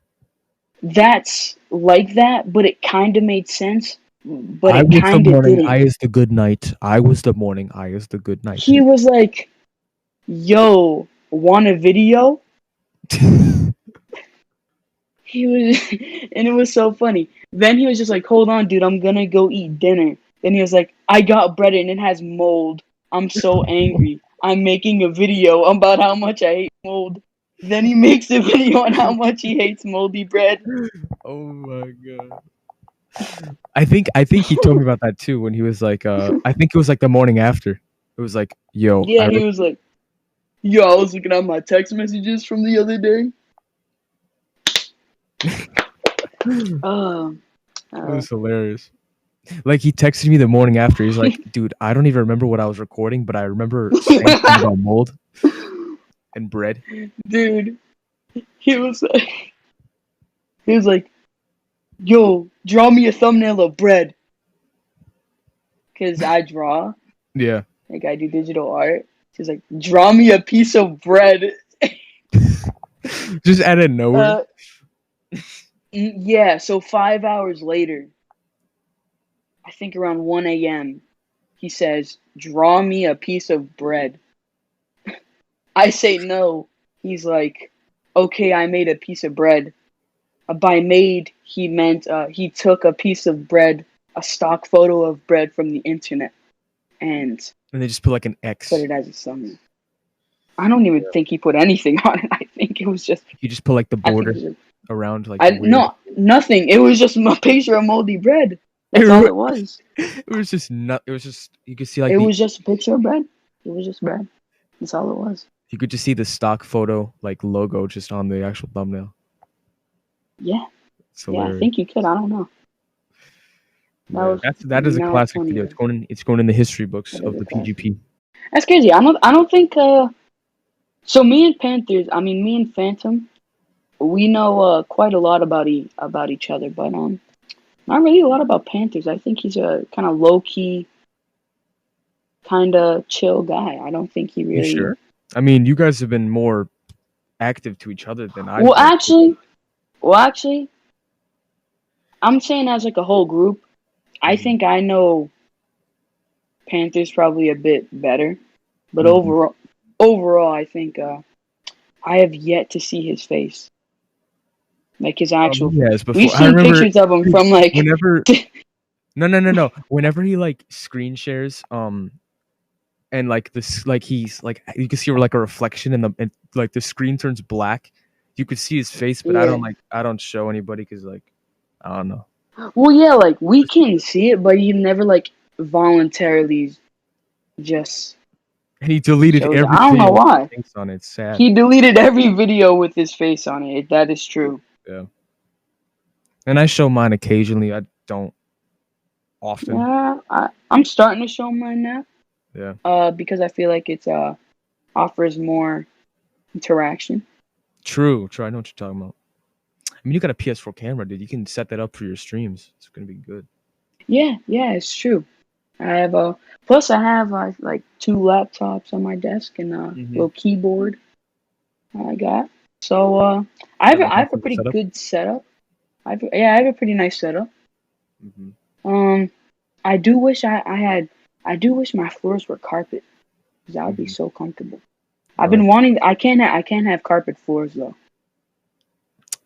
That's like that, but it kind of made sense, but I it was the kind of morning, didn't. I is the good night. I was the morning, I is the good night. He was like, yo, want a video? He was, and it was so funny. Then he was just like, hold on, dude, I'm gonna go eat dinner. Then he was like, I got bread and it has mold. I'm so angry. I'm making a video about how much I hate mold. Then he makes a video on how much he hates moldy bread. Oh my god. I think he told me about that too when he was like I think it was like the morning after. It was like, yo, Yeah, he was like, yo, I was looking at my text messages from the other day. it Uh, was hilarious. Like he texted me the morning after. He's like, dude, I don't even remember what I was recording, but I remember saying something about mold and bread. dude, he was like, yo, draw me a thumbnail of bread. Cause I draw, Yeah. like I do digital art. She's like, draw me a piece of bread. Just out of nowhere. Uh, yeah. So 5 hours later, I think around 1 a.m., he says, draw me a piece of bread. I say no. He's like, okay, I made a piece of bread. By made, he meant he took a piece of bread, a stock photo of bread from the internet, and they just put like an X. put it as a thumbnail. I don't even think he put anything on it. I think it was just. You just put like the border around like weird. No, nothing. It was just a picture of moldy bread. That's all it was. It was just it was just you could see like it was just a picture of bread. It was just bread. That's all it was. You could just see the stock photo like logo just on the actual thumbnail. Yeah. Yeah, I think you could. I don't know. That is a classic video. It's going in the history books of the PGP. That's crazy. I don't think so me and Panthers, I mean me and Phantom, we know quite a lot about each other, but not really a lot about Panthers. I think he's a kind of low key, kind of chill guy. I don't think he really. You sure? I mean, you guys have been more active to each other than I. Well, actually, I'm saying as like a whole group, I think I know Panthers probably a bit better, but overall, I think I have yet to see his face, like his actual. Yes, before we've seen pictures of him from like whenever. No. Whenever he like screen shares, and like this, like he's like you can see like a reflection and like the screen turns black. You could see his face, but yeah. I don't show anybody because like I don't know. Well, yeah, like we can see it, but he never like voluntarily just. And he deleted every. I don't know why. On it. Sad. He deleted every video with his face on it. That is true. Yeah. And I show mine occasionally. I don't often. Yeah, I'm starting to show mine now. Yeah. Because I feel like it's offers more interaction. True. I know what you're talking about. I mean, you got a PS4 camera, dude. You can set that up for your streams. It's gonna be good. Yeah, it's true. I have plus I have like 2 laptops on my desk and a little keyboard I got. So I have a pretty good setup. I have a pretty nice setup. I do wish I do wish my floors were carpet. Because that would be so comfortable. I've been wanting. I can't have carpet floors though.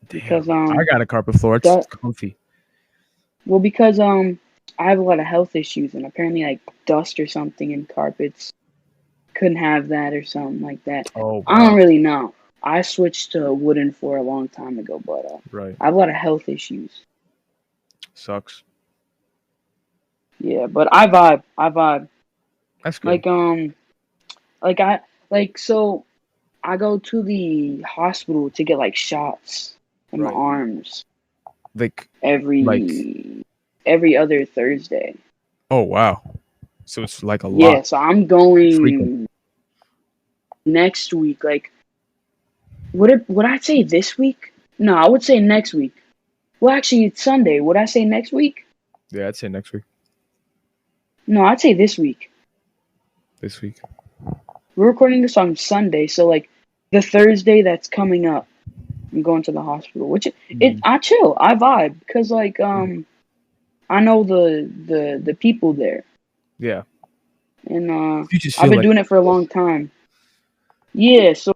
Because I got a carpet floor. It's comfy. Well, because I have a lot of health issues, and apparently like dust or something in carpets couldn't have that or something like that. Oh, wow. I don't really know. I switched to wooden floor a long time ago, but I have a lot of health issues. Sucks. Yeah, but I vibe. That's good. So I go to the hospital to get like shots and my Right. arms Like every other Thursday. oh wow. So it's like a Yeah, lot so I'm frequent. going next week. Like, would I say this week? No, I would say next week. Well, actually, it's Sunday. Would I say next week? Yeah, I'd say next week. No, I'd say this week. This week. We're recording this on Sunday, so like the Thursday that's coming up, I'm going to the hospital. Which Mhm. I chill, I vibe, cause like I know the people there, Yeah. and You just I've feel been like doing it for a long time. Yeah, so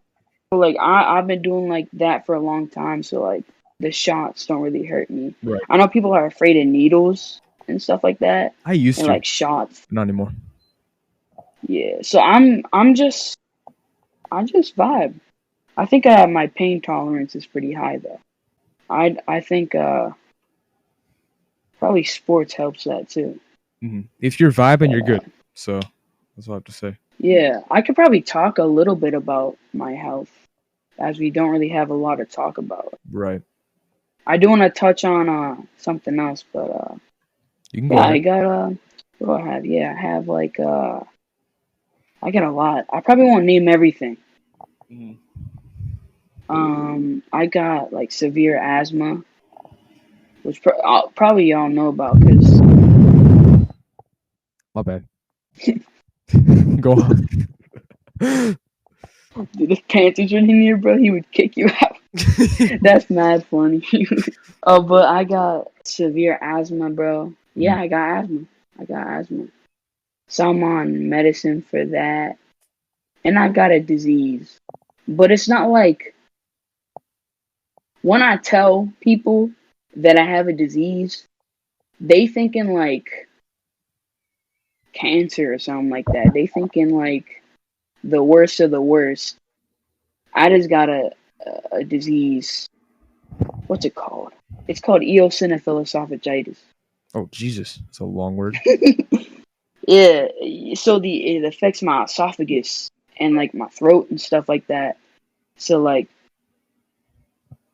like I've been doing like that for a long time, so like the shots don't really hurt me. right. I know people are afraid of needles and stuff like that, I used and to, like shots. not anymore. Yeah, so I just vibe. I think my pain tolerance is pretty high though. I think probably sports helps that too. If you're vibing, But you're good. So that's all I have to say. yeah, I could probably talk a little bit about my health as we don't really have a lot to talk about. Right. I do want to touch on something else, but You can go yeah, I ahead. got what do I have? Yeah, I have like I got a lot. I probably won't name everything. Mhm. I got like severe asthma, which probably y'all know about because My bad. Go on. the Panthers were in here, bro. He would kick you out. That's mad funny. Oh, but I got severe asthma, bro. Yeah, I got asthma. I got asthma. So I'm on medicine for that. And I got a disease. But it's not like when I tell people that I have a disease, they thinking like cancer or something like that. They thinking like the worst of the worst. I just got a disease. What's it called? It's called eosinophil esophagitis. Oh Jesus, it's a long word. Yeah, so it affects my esophagus and like my throat and stuff like that. So like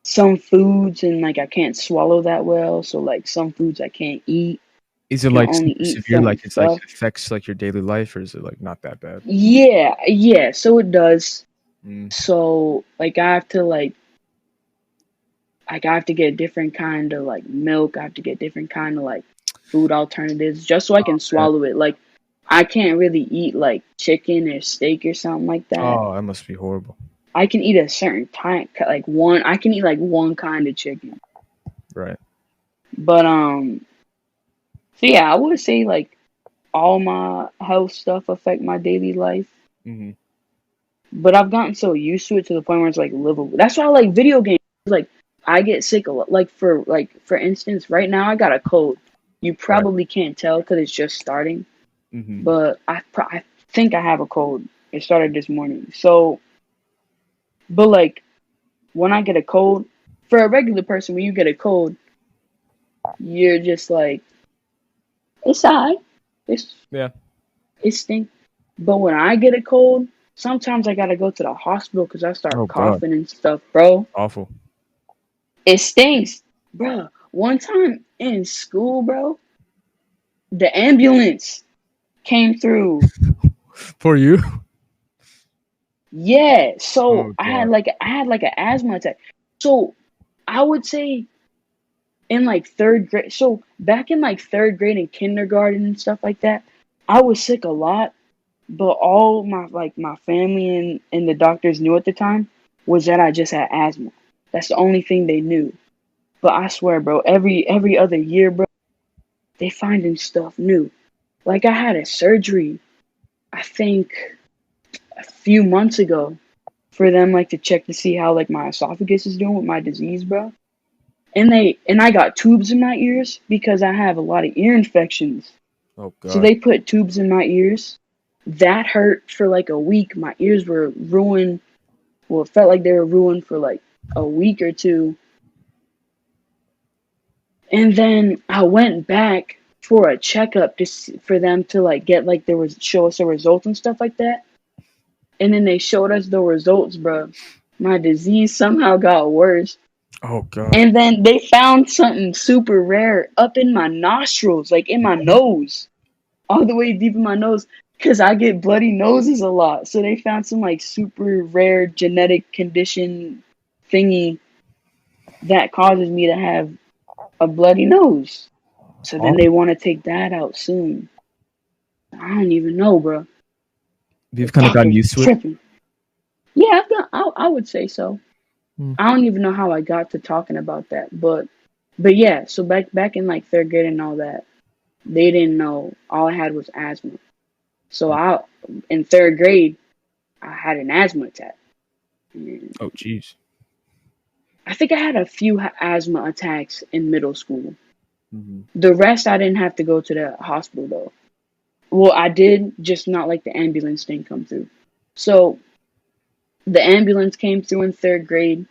some foods and like I can't swallow that well. So like some foods I can't eat. Is it Can like only super eat severe? certain Like it's like stuff. it affects like your daily life, or is it like not that bad? Yeah, yeah. So it does. Mm. So like I have to get different kind of like milk. I have to get different kind of like food alternatives just so I can Bad. swallow it. Like I can't really eat like chicken or steak or something like that. Oh, that must be horrible. I can eat a certain type, like one. I can eat like one kind of chicken, Right. but so yeah, I would say like all my health stuff affect my daily life. Hmm. But I've gotten so used to it to the point where it's like livable. That's why I like video games. Like I get sick a lot. Like for instance, right now I got a cold. You Right. probably can't tell because it's just starting, Hmm. but I think I have a cold. It started this morning. So, but like when I get a cold, for a regular person, when you get a cold, you're just like it's alright. It's Yeah. it stink. But when I get a cold, sometimes I gotta go to the hospital because I start Oh God, coughing and stuff, bro. awful. It stinks, bro. One time in school, bro, the ambulance came through. For you? Yeah, so Oh God. I had like an asthma attack. So I would say in like third grade. So back in like third grade and kindergarten and stuff like that, I was sick a lot. But all my family and the doctors knew at the time was that I just had asthma. That's the only thing they knew. But I swear, bro, every other year, bro, they finding stuff new. Like I had a surgery, I think a few months ago for them like to check to see how like my esophagus is doing with my disease, bro. And I got tubes in my ears because I have a lot of ear infections. Oh So God. they put tubes in my ears. That hurt for like a week. My ears were ruined. Well, it felt like they were ruined for like a week or two. And then I went back for a checkup for them to like get like there was show us the results and stuff like that. And then they showed us the results, bro. My disease somehow got worse. Oh god. And then they found something super rare up in my nostrils, like in my What? nose, all the way deep in my nose, because I get bloody noses a lot. So they found some like super rare genetic condition thingy that causes me to have a bloody nose. That's So then they awful. want to take that out soon. I don't even know, bro. The You've kind of gotten doctor's used to it. tripping. Yeah, I would say so. Hmm. I don't even know how I got to talking about that, but yeah. So back in like third grade and all that, they didn't know. All I had was asthma. So I in third grade, I had an asthma attack. And Oh jeez. I think I had a few asthma attacks in middle school. Hmm. The rest I didn't have to go to the hospital though. Well, I did, just not like the ambulance didn't come through. So the ambulance came through in third grade.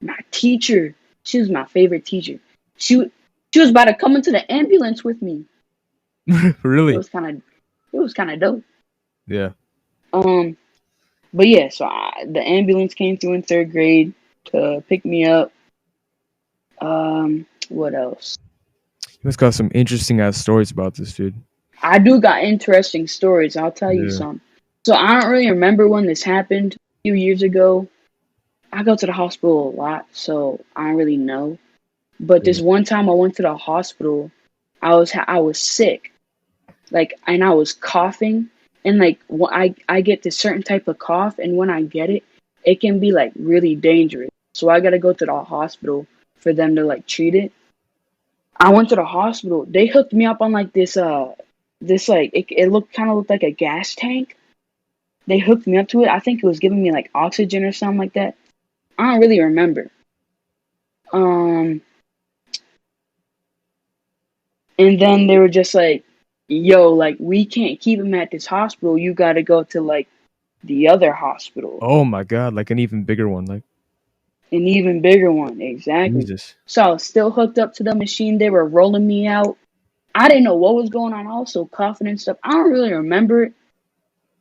My teacher, she was my favorite teacher. She she was about to come into the ambulance with me. It Really? was kind of it was kind of dope. Yeah. Um, but yeah, so the ambulance came through in third grade to pick me up. What else? You must got some interesting ass stories about this dude. I do got interesting stories. I'll tell you Yeah. some. So I don't really remember when this happened. A few years ago. I go to the hospital a lot, so I don't really know. But this Yeah. one time I went to the hospital, I was sick, like, and I was coughing, and like I get this certain type of cough, and when I get it, it can be like really dangerous. So I gotta go to the hospital for them to like treat it. I went to the hospital. They hooked me up on like this like it looked kind of looked like a gas tank. They hooked me up to it. I think it was giving me like oxygen or something like that. I don't really remember. Um, and then they were just like, "Yo, like we can't keep him at this hospital. You got to go to like the other hospital, Oh my god, like an even bigger one. Like an even bigger one." Exactly. Jesus. So I was still hooked up to the machine. They were rolling me out. I didn't know what was going on. Also coughing and stuff. I don't really remember it.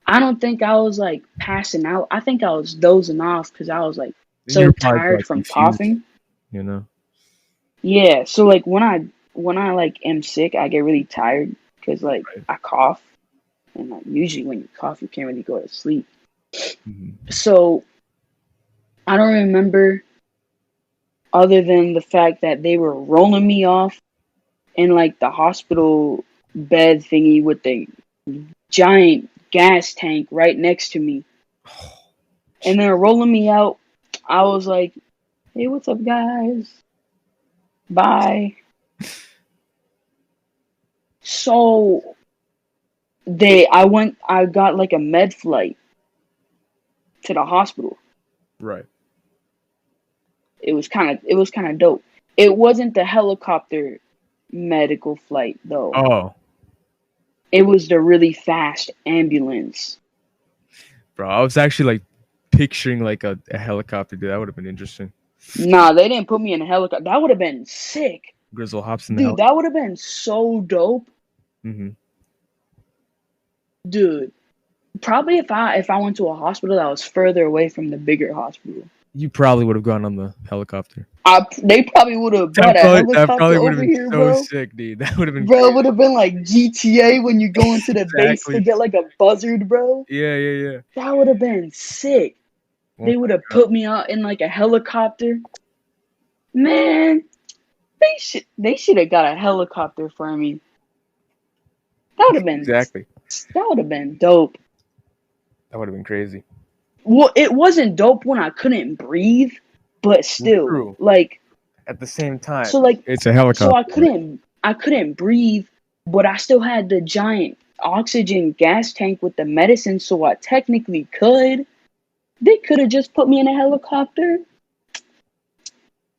I don't think I was like passing out. I think I was dozing off because I was like so You're probably tired like from confused, coughing. you know? Yeah. So like when I like am sick, I get really tired because like Right. I cough, and like usually when you cough, you can't really go to sleep. Hmm. So I don't remember other than the fact that they were rolling me off in like the hospital bed thingy with the giant gas tank right next to me, and they're rolling me out. I was like, "Hey, what's up, guys? Bye." So I got like a med flight to the hospital. Right. It was kind of dope. It wasn't the helicopter medical flight though. Oh, It was the really fast ambulance. bro, I was actually like picturing like a helicopter, dude. That would have been interesting. Nah, they didn't put me in a helicopter. That would have been sick. Grizzle hops in the Dude, helicopter. that would have been so dope. Hmm. Dude, probably if I went to a hospital that was further away from the bigger hospital. You probably would have gone on the helicopter. They probably would have brought a That helicopter probably would have over been here, so bro. sick, dude. That would have been Bro, it crazy. would have been like GTA when you go into the base to Exactly. get like a buzzard, bro. Yeah, yeah, yeah. That would have been sick. Oh They would my have god. put me out in like a helicopter. Man, they should have got a helicopter for me. That would have been Exactly. that would have been dope. That would have been crazy. Well, it wasn't dope when I couldn't breathe, but still, True. like, At the same time, so like it's a so helicopter. I couldn't breathe, but I still had the giant oxygen gas tank with the medicine, so I technically could. They could have just put me in a helicopter.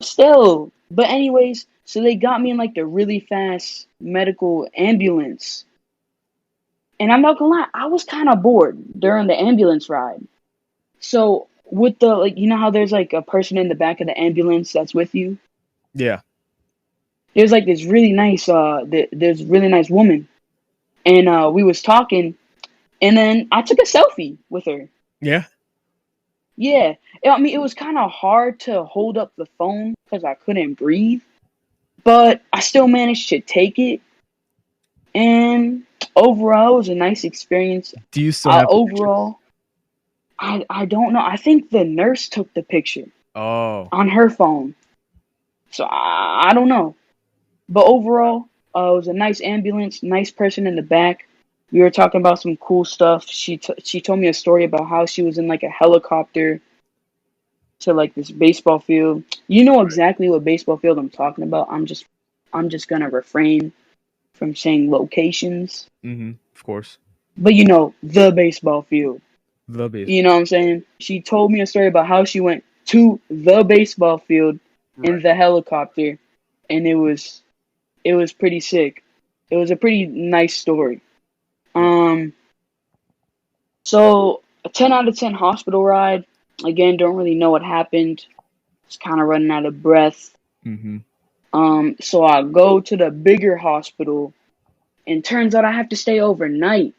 Still. But anyways, so they got me in like the really fast medical ambulance. And I'm not gonna lie, I was kind of bored during the ambulance ride. So with the like, you know how there's like a person in the back of the ambulance that's with you. Yeah. There's like this really nice there's really nice woman, and we was talking, and then I took a selfie with her. Yeah. Yeah, I mean, it was kind of hard to hold up the phone because I couldn't breathe, but I still managed to take it. And overall, it was a nice experience. Do you still have the pictures? Overall, I don't know. I think the nurse took the picture Oh, on her phone, so I don't know. But overall, it was a nice ambulance, nice person in the back. We were talking about some cool stuff. She told me a story about how she was in like a helicopter to like this baseball field. You know exactly what baseball field I'm talking about. I'm just gonna refrain from saying locations, of course. but you know the baseball field. The You baseball. know what I'm saying? She told me a story about how she went to the baseball field in Right. the helicopter, and it was pretty sick. It was a pretty nice story. Right. Um, so a 10 out of 10 hospital ride. Again, don't really know what happened. Just kind of running out of breath. Mm-hmm. So I go to the bigger hospital, and turns out I have to stay overnight.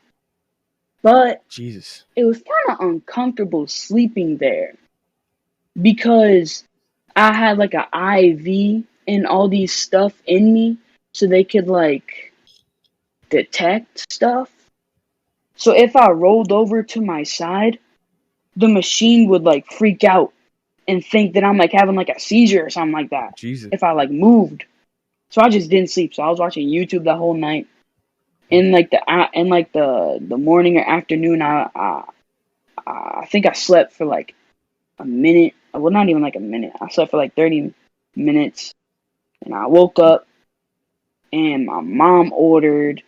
But Jesus. it was kind of uncomfortable sleeping there because I had like a IV and all these stuff in me, so they could like detect stuff. So if I rolled over to my side, the machine would like freak out and think that I'm like having like a seizure or something like that Jesus. if I like moved. So I just didn't sleep. So I was watching YouTube the whole night. In like the morning or afternoon, I think I slept for like a minute. Well, not even like a minute. I slept for like 30 minutes, and I woke up, and my mom ordered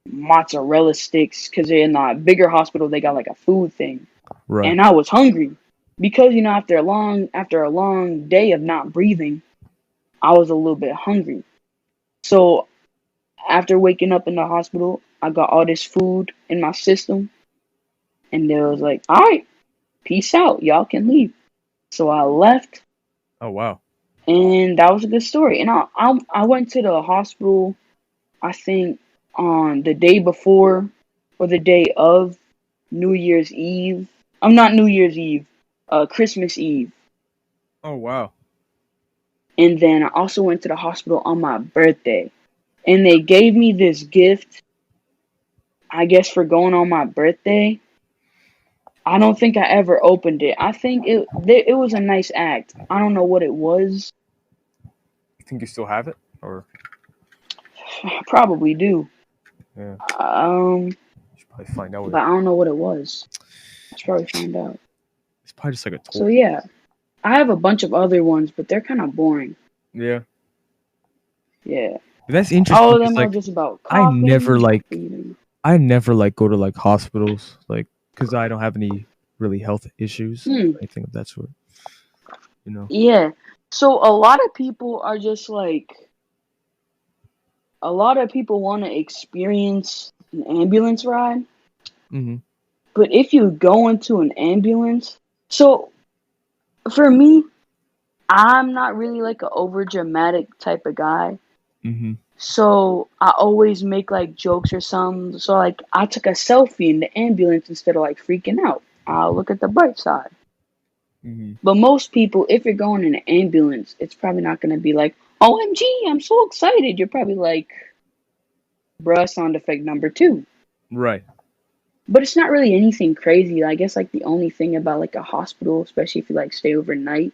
mozzarella sticks because in the bigger hospital they got like a food thing, Right. and I was hungry because after a long day of not breathing, I was a little bit hungry. So after waking up in the hospital, I got all this food in my system, and they was like, "All right, peace out, y'all can leave." So I left, Oh wow. and that was a good story. And I went to the hospital, I think, on the day before or the day of New Year's Eve. I'm not New Year's Eve, Christmas Eve. Oh wow. And then I also went to the hospital on my birthday. And they gave me this gift, I guess, for going on my birthday. I don't think I ever opened it. I think it was a nice act. I don't know what it was. You think you still have it, or I probably do. yeah, Um, you should probably find out what but it. I don't know what it was. I should probably find out. It's probably just like a So toy. yeah, I have a bunch of other ones, but they're kind of boring. Yeah. Yeah, But that's all interesting of because them are like just about I never coughing, not like breathing. I never like go to like hospitals like because I don't have any really health issues Hmm. or anything of that sort. You know. Yeah. So a lot of people are just like a lot of people want to experience an ambulance ride, Mm-hmm. but if you go into an ambulance, so for me, I'm not really like an over dramatic type of guy. Mm-hmm. So I always make like jokes or something. So like I took a selfie in the ambulance instead of like freaking out. I'll look at the bright side. Mm-hmm. But most people, if you're going in an ambulance, it's probably not going to be like, OMG, I'm so excited. You're probably like, bruh, sound effect number two. Right. But it's not really anything crazy. I guess like the only thing about like a hospital, especially if you like stay overnight,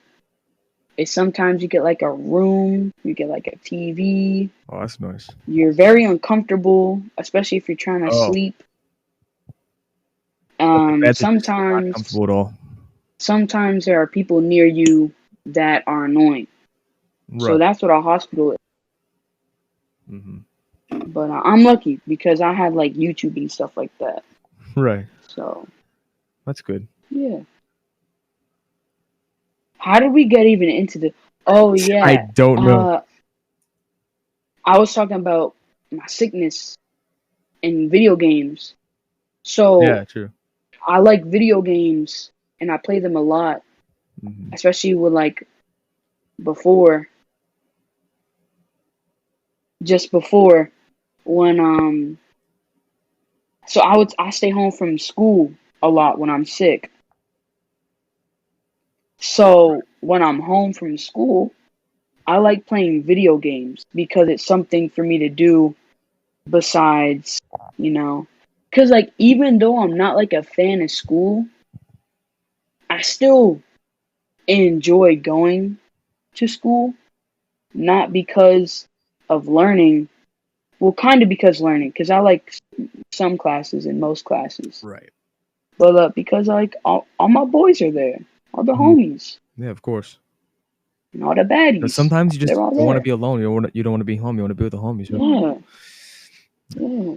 is sometimes you get like a room, you get like a TV. Oh, that's nice. You're very uncomfortable, especially if you're trying to Oh, sleep. like the beds are just not Sometimes, comfortable at all. sometimes there are people near you that are annoying. So Right. that's what a hospital is. Mm-hmm. But I'm lucky because I had like YouTube and stuff like that. Right. So That's good. yeah. How did we get even into the? Oh I yeah. don't know. Uh, I was talking about my sickness in video games. So Yeah. True. I like video games and I play them a lot, Mm-hmm. especially with like before, just before when so I stay home from school a lot when I'm sick. So when I'm home from school, I like playing video games because it's something for me to do besides, you know, because like even though I'm not like a fan of school, I still enjoy going to school, not because of learning. Well, kind of because learning, because I like some classes and most classes, Right. but because like all my boys are there, all the Mhm. homies Yeah, of course. and all the Because baddies, sometimes you just they're all don't want to there. be alone. You don't want to be home. You want to be with the homies, right? Yeah, yeah,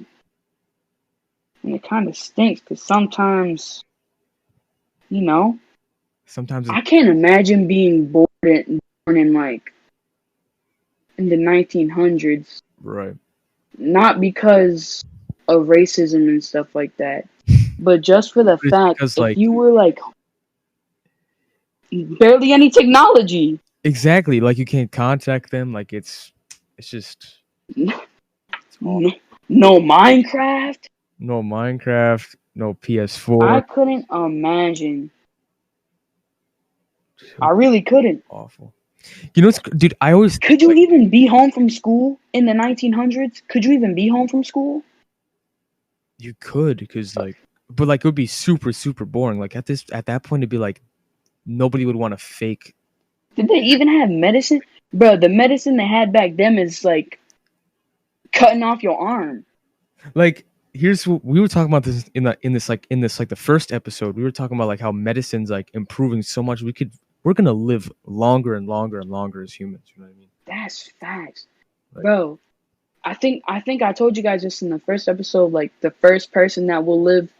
and it kind of stinks because sometimes, you know, Sometimes it's I can't imagine being born in like in the 1900s, right. not because of racism and stuff like that, but just for the But it's fact because if like you were like barely any technology, exactly like you can't contact them. Like it's just it's no, awful. no Minecraft, No Minecraft, no I PS4. couldn't imagine. I So really couldn't. awful. You know, dude. I always Could you like even be home from school in the 1900s? Could you even be home from school? you could because like, but like it would be super super boring. Like at that point, it'd be like nobody would want to fake. Did they even have medicine? Bro, the medicine they had back then is like cutting off your arm. Like here's what we were talking about this in this like the first episode. We were talking about like how medicine's like improving so much. We're gonna live longer and longer and longer as humans. You know what I mean? That's facts. Like Bro, I think I told you guys this in the first episode, like the first person that will live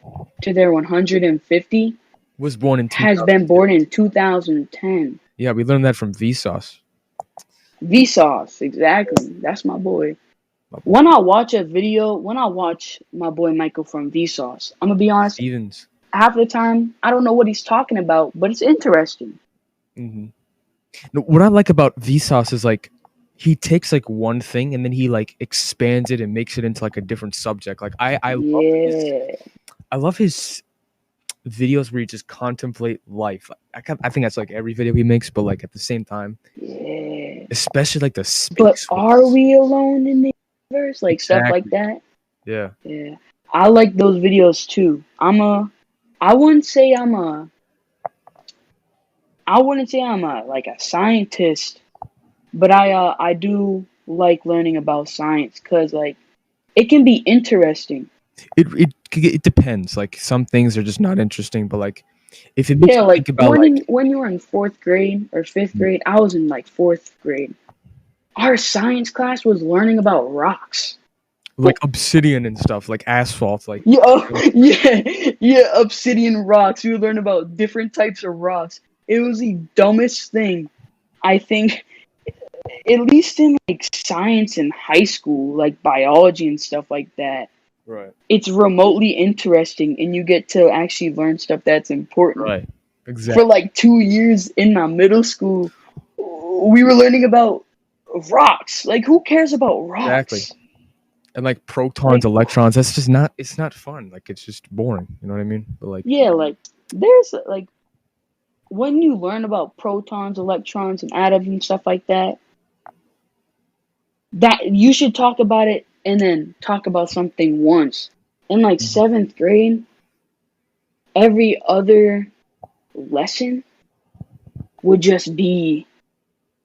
to their 150 was born in has been 2002. born in 2010. Yeah, we learned that from Vsauce. Vsauce, exactly. That's my boy. My boy When I watch my boy Michael from Vsauce, I'm gonna be honest, Stevens. half the time I don't know what he's talking about, but it's interesting. Hmm. No, what I like about Vsauce is like he takes like one thing and then he like expands it and makes it into like a different subject. Like Yeah, I love his videos where you just contemplate life. I think that's like every video he makes, but like at the same time, yeah. especially like the But space are ones. we alone in the universe? Like stuff like Exactly. that? Yeah. Yeah. I like those videos too. I wouldn't say I wouldn't say I'm a like a scientist, but I do like learning about science because like it can be interesting. It depends. Like some things are just not interesting, but like if it makes Yeah, you like think about like when you were in fourth grade or fifth grade, I was in like fourth grade. Our science class was learning about rocks. like obsidian and stuff, like asphalt, like Yeah, yeah, obsidian rocks. We would learn about different types of rocks. It was the dumbest thing, I think, at least in like science in high school, like biology and stuff like that. right, It's remotely interesting and you get to actually learn stuff that's important. right, For exactly, like 2 years in my middle school, we were learning about rocks. Like, who cares about exactly. rocks? And like protons, Like, electrons, that's just not. It's not fun. Like it's just boring. You know what I mean? But like, yeah, like, there's like, when you learn about protons, electrons, and atoms and stuff like that, that you should talk about it and then talk about something once. In like seventh grade, every other lesson would just be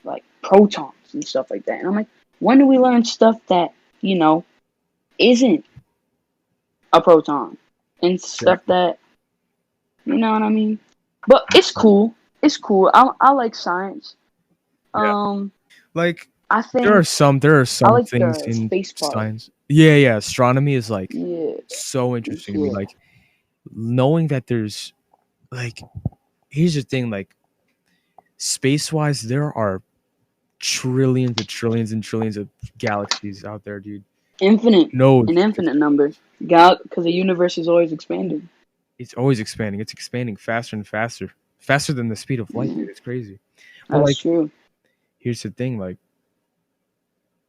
like protons and stuff like that. And I'm like, when do we learn stuff that, you know, isn't a proton and stuff exactly. that, you know what I mean? But it's cool. It's cool. I like science. Yeah. Um, Like I there are think some I like things the in space part. science. Yeah, yeah. Astronomy is like Yeah, so interesting to me. yeah. Like knowing that there's like here's the thing. Like space wise, there are trillions and trillions and trillions of galaxies out there, dude. Infinite, No, an infinite number. God, because the universe is always expanding. it's always expanding. It's expanding faster and faster, faster than the speed of light, Yeah, dude. It's crazy. But that's like, true. here's the thing. Like,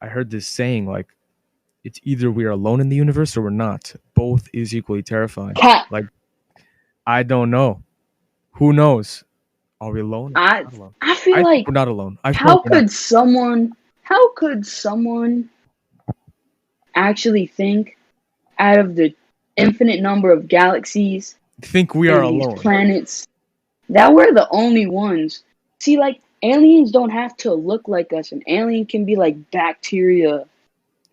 I heard this saying, like, it's either we are alone in the universe or we're not. Both is equally terrifying. Cat. Like, I don't know. Who knows? Are we alone? I Not alone. I feel I think like we're not alone. I feel how like we're not. could someone actually think out of the infinite number of galaxies Think we are and these alone. planets that we're the only ones? See, like aliens don't have to look like us. An alien can be like bacteria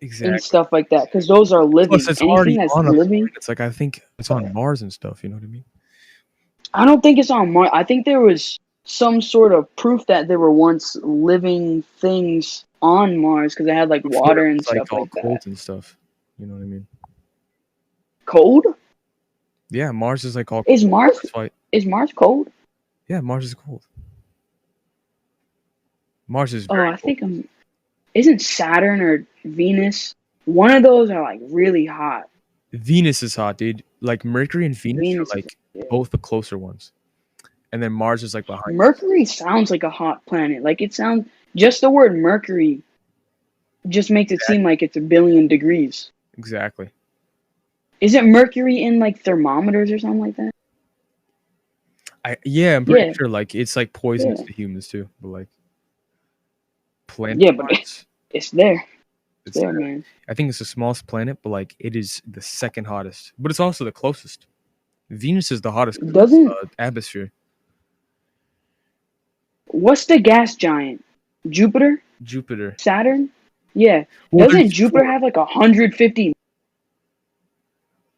and Exactly. stuff like that because those are Plus, living. it's Anything already that's on other living, planets. Like I think it's on Mars and stuff. You know what I mean? I don't think it's on Mars. I think there was some sort of proof that there were once living things on Mars because it had like Before it water and was like stuff all like that. cold and stuff. You know what I mean? Cold? Yeah, Mars is like all Is cold. Mars That's why. is Mars cold? Yeah, Mars is cold. Mars is Oh, very I cold. think I'm. Isn't Saturn or Venus? One of those are like really hot. Venus is hot, dude. Like Mercury and Venus are Venus is. like Yeah. both the closer ones, and then Mars is like behind. Mercury sounds like a hot planet. Like it sounds. Just the word Mercury just makes it seem like it's a billion degrees. Exactly. Isn't Mercury in like thermometers or something like that? I'm pretty Yeah, sure like it's like poisonous yeah, to humans too, but like planet yeah. But wise, it's there. It's it's there, man. I think it's the smallest planet, but like it is the second hottest, but it's also the closest. Venus is the hottest because of its Doesn't atmosphere. what's the gas giant? Jupiter? Jupiter. Saturn? Yeah. Well, Doesn't there's Jupiter four. have like 150?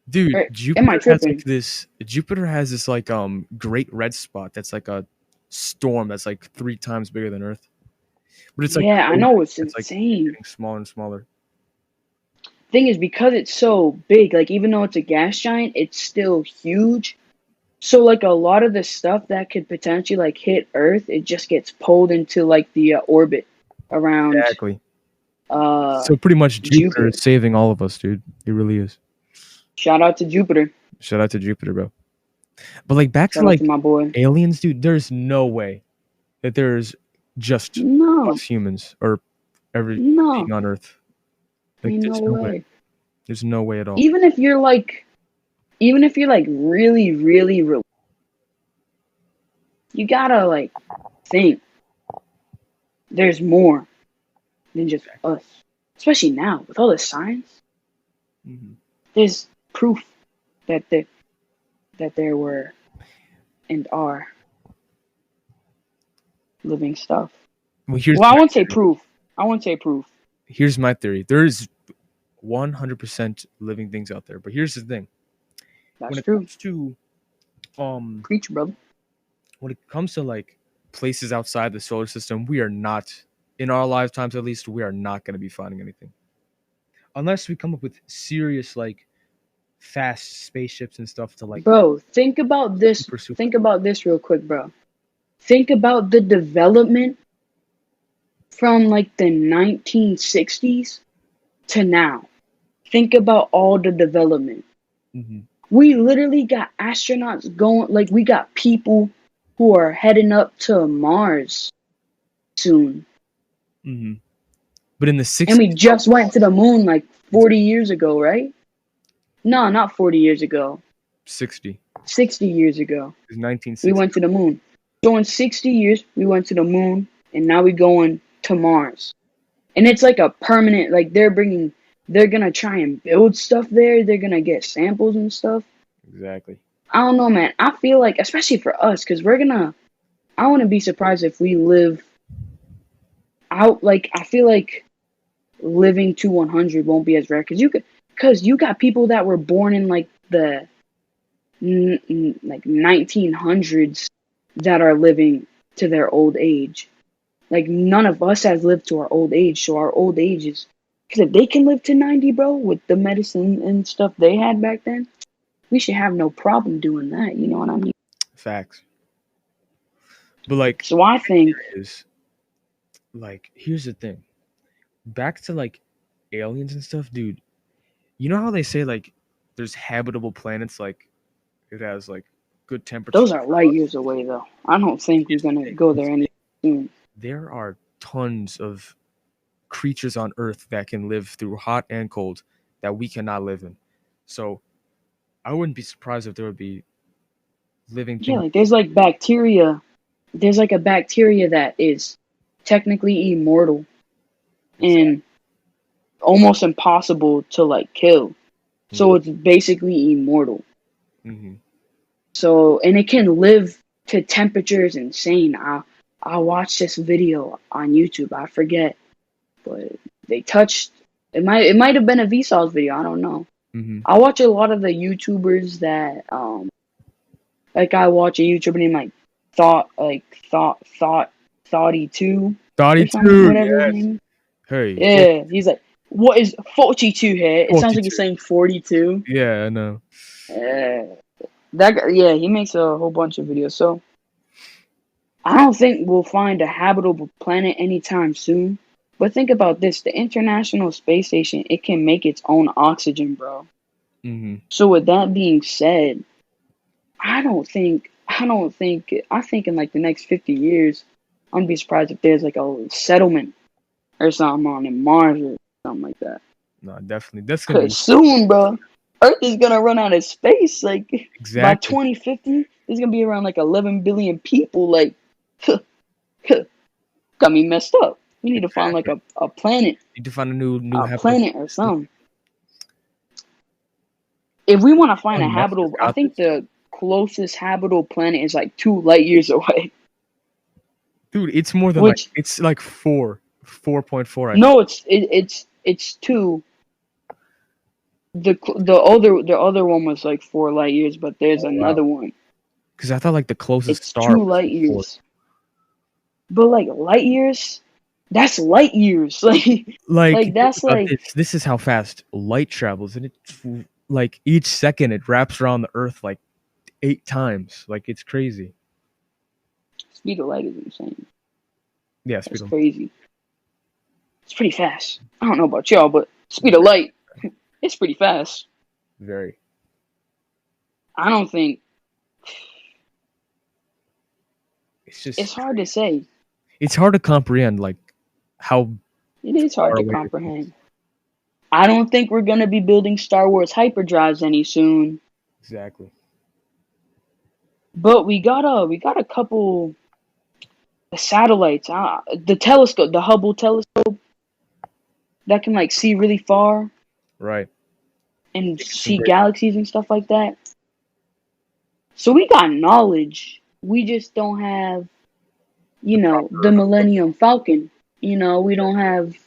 Dude, Or am I Jupiter has like tripping? this. Jupiter has this like great red spot that's like a storm that's like 3 times bigger than Earth, but it's like Yeah, I closing. know it's It's like insane. getting smaller and smaller. Thing is, because it's so big, like even though it's a gas giant, it's still huge. So like a lot of the stuff that could potentially like hit Earth, it just gets pulled into like the orbit around Exactly. uh So pretty much Jupiter Jupiter. is saving all of us, dude. It really is. Shout out to Jupiter. Shout out to Jupiter, bro. But like back to Shout out to like my boy. aliens, dude. There's no way that there's just No, us humans or every no, being on Earth. Like ain't no there's no way. way. There's no way at all. Even if you're like, even if you're like really, you gotta like think there's more than just us. Especially now with all the science, Mhm. there's proof that there were and are living stuff. Well, here's Well, I my won't say theory. proof. I won't say proof. Here's my theory. There is 100% living things out there. But here's the thing. When That's it true. comes to um Preach, brother. when it comes to like places outside the solar system, we are not in our lifetimes at least, we are not going to be finding anything. Unless we come up with serious like fast spaceships and stuff to like Bro, think about this. super Think about this real quick, bro. Think about the development from like the 1960s to now. Think about all the development. hmm We literally got astronauts going, like, we got people who are heading up to Mars soon. hmm But in the And we 60s, bro, just went to the moon like 40 exactly years ago, right? No, not 40 years ago. 60 60 years ago. is We 1960. went to the moon. So in 60 years, we went to the moon, and now we're going to Mars. And it's like a permanent, like they're gonna try and build stuff there. They're gonna get samples and stuff. Exactly. I don't know, man. I feel like, especially for us, because I wouldn't be surprised if we live out, like, I feel like living to 100 won't be as rare, because you got people that were born in like the like 1900s that are living to their old age. Like none of us has lived to our old age, so our old age is because if they can live to 90, bro, with the medicine and stuff they had back then, we should have no problem doing that. You know what I mean? Facts. But like So I think, is like here's the thing. Back to like aliens and stuff, dude. You know how they say like there's habitable planets like it has like good temperature those are for light us. years away, though. I don't think we're Here's the gonna thing. go there any soon. There are tons of creatures on Earth that can live through hot and cold that we cannot live in. So I wouldn't be surprised if there would be living Yeah, things. like there's like bacteria there's like a bacteria that is technically immortal Exactly. and almost impossible to like kill. So Yeah. it's basically immortal. Hmm. So and it can live to temperatures insane. I watched this video on YouTube. I forget, but they touched. It might have been a Vsauce video. I don't know. Hmm. I watch a lot of the YouTubers that like I watch a YouTuber named like Thoughty two or Dotty something, too. whatever his Yes. name is. Hey. Yeah, he's like, what is 42 here? It sounds like he's 42. saying 42. Yeah, I know. That guy, yeah, he makes a whole bunch of videos. So I don't think we'll find a habitable planet anytime soon. But think about this: the International Space Station, it can make its own oxygen, bro. Hmm. So with that being said, I think in like the next 50 years, I'm gonna be surprised if there's like a settlement or something on Mars or something like that. No, definitely. That's gonna Cause be soon, bro, Earth is gonna run out of space. Like by exactly. 2050, there's gonna be around like 11 billion people. Like, got me messed up. We need to find like Exactly. a planet, Need to find a new habitable. or something. If we want to find a Elon Musk has habitable, I got think this, the closest habitable planet is like 2 light years away. dude. It's more than like Which it's like 4.4. I think. no, it's two. The other one was like 4 light years, but there's Oh wow. another one. Because I thought like the closest It's star two was light like four. years. But like light years, that's light years. Like Like think that's about like this. This is how fast light travels, and it like each second it wraps around the Earth like 8 times. Like it's crazy. speed of light is insane. Yeah, That's speed of crazy. It's pretty fast. I don't know about y'all, but speed of light, it's pretty fast. very. I don't think It's just it's hard to crazy. say. It's hard to comprehend like how It is hard far to away this is. comprehend. I don't think we're gonna be building Star Wars hyperdrives any soon. Exactly. But we got a couple satellites. The telescope, the Hubble telescope, that can like see really far Right. and Taking some see great. galaxies and stuff like that. So we got knowledge. We just don't have, The the proper equipment. Millennium Falcon. We don't Exactly. have,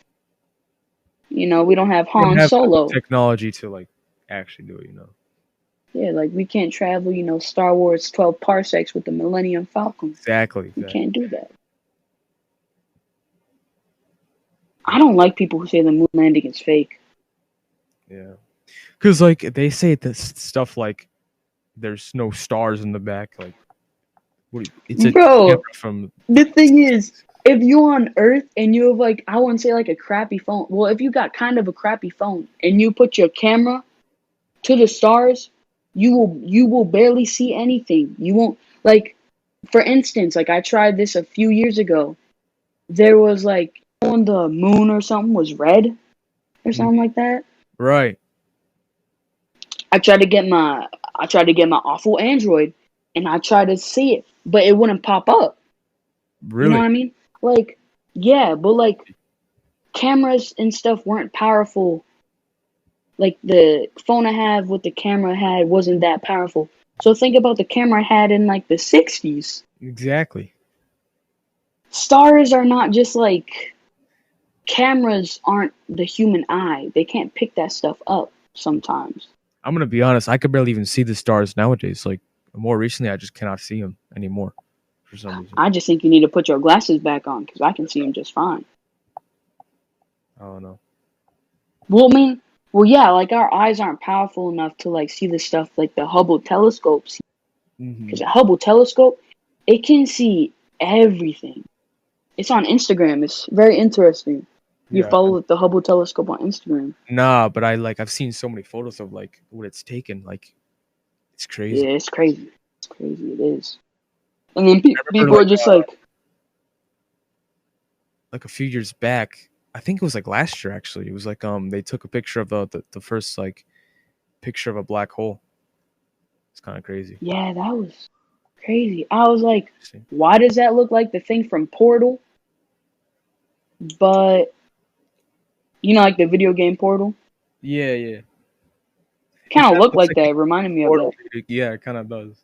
we don't have We don't Han have the Solo. technology to like actually do it. Yeah, like we can't travel, Star Wars 12 parsecs with the Millennium Falcon. Exactly. We Exactly. can't do that. I don't like people who say the moon landing is fake. Yeah. Because like they say this stuff like there's no stars in the back. Like it's a camera Bro, from the thing is, if you're on Earth and you have like, I wouldn't say like a crappy phone. Well, if you got kind of a crappy phone and you put your camera to the stars, you will barely see anything. You won't like, for instance, like I tried this a few years ago. There was like on the moon or something was red or Mhm. something like that. Right. I tried to get my awful Android and I tried to see it, but it wouldn't pop up. You know Really. what I mean? Like, yeah, but like cameras and stuff weren't powerful. Like the phone I have with the camera I had wasn't that powerful. So think about the camera I had in like the 60s. Exactly. Stars are not just like cameras aren't the human eye. They can't pick that stuff up sometimes. I'm gonna be honest. I could barely even see the stars nowadays. Like more recently, I just cannot see them anymore for some reason. I just think you need to put your glasses back on because I can see them just fine. I don't know. Well, I mean, well, yeah, like our eyes aren't powerful enough to like see the stuff like the Hubble telescopes. Hmm. Because a Hubble telescope, it can see everything. It's on Instagram. It's very interesting. You Yeah. follow the Hubble telescope on Instagram. Nah, but I've seen so many photos of like what it's taken. Like it's crazy. Yeah, it's crazy. It's crazy. It is. And then I remember people are just like a few years back. I think it was like last year actually. It was like they took a picture of the first like picture of a black hole. It's kind of crazy. yeah, that was. Crazy. I was like, why does that look like the thing from Portal? But you know, like the video game Portal. Yeah, yeah. Kind of looked like that. It reminded me of that. Yeah, it kind of does.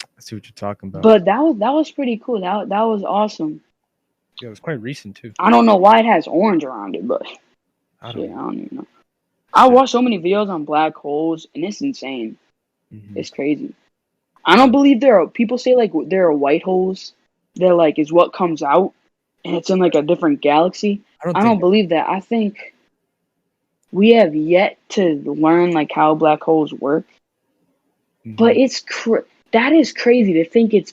I see what you're talking about. But that was pretty cool. That was awesome. Yeah, it was quite recent too. I don't know why it has orange around it, but I shit, I don't don't even know. I watch so many videos on black holes, and it's insane. Mm-hmm. It's crazy. I don't believe there are people say like there are white holes that like is what comes out, and it's in like a different galaxy. I don't believe that. I think we have yet to learn like how black holes work. Mm-hmm. But that is crazy to think it's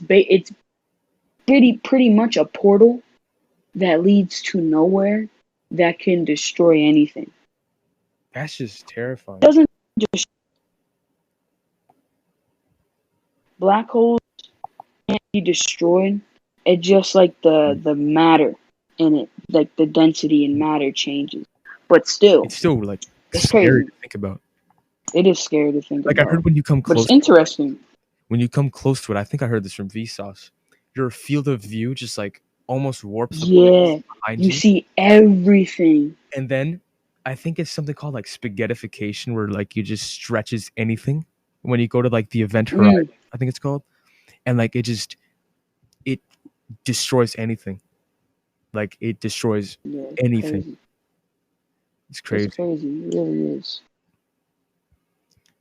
pretty much a portal that leads to nowhere that can destroy anything. That's just terrifying. Doesn't just black holes can't be destroyed. It's just like the matter in it, like the density and matter changes. But still, it's still like it's scary crazy to think about. It is scary to think about. Like I heard when you come close. But it's interesting. When you come close to it, I think I heard this from Vsauce. Your field of view just like almost warps. Yeah, you see everything. And then I think it's something called like spaghettification, where like you just stretches anything when you go to like the event horizon. I think it's called, and like it destroys anything. Like it destroys anything. Crazy. It's crazy. It's crazy. It really is.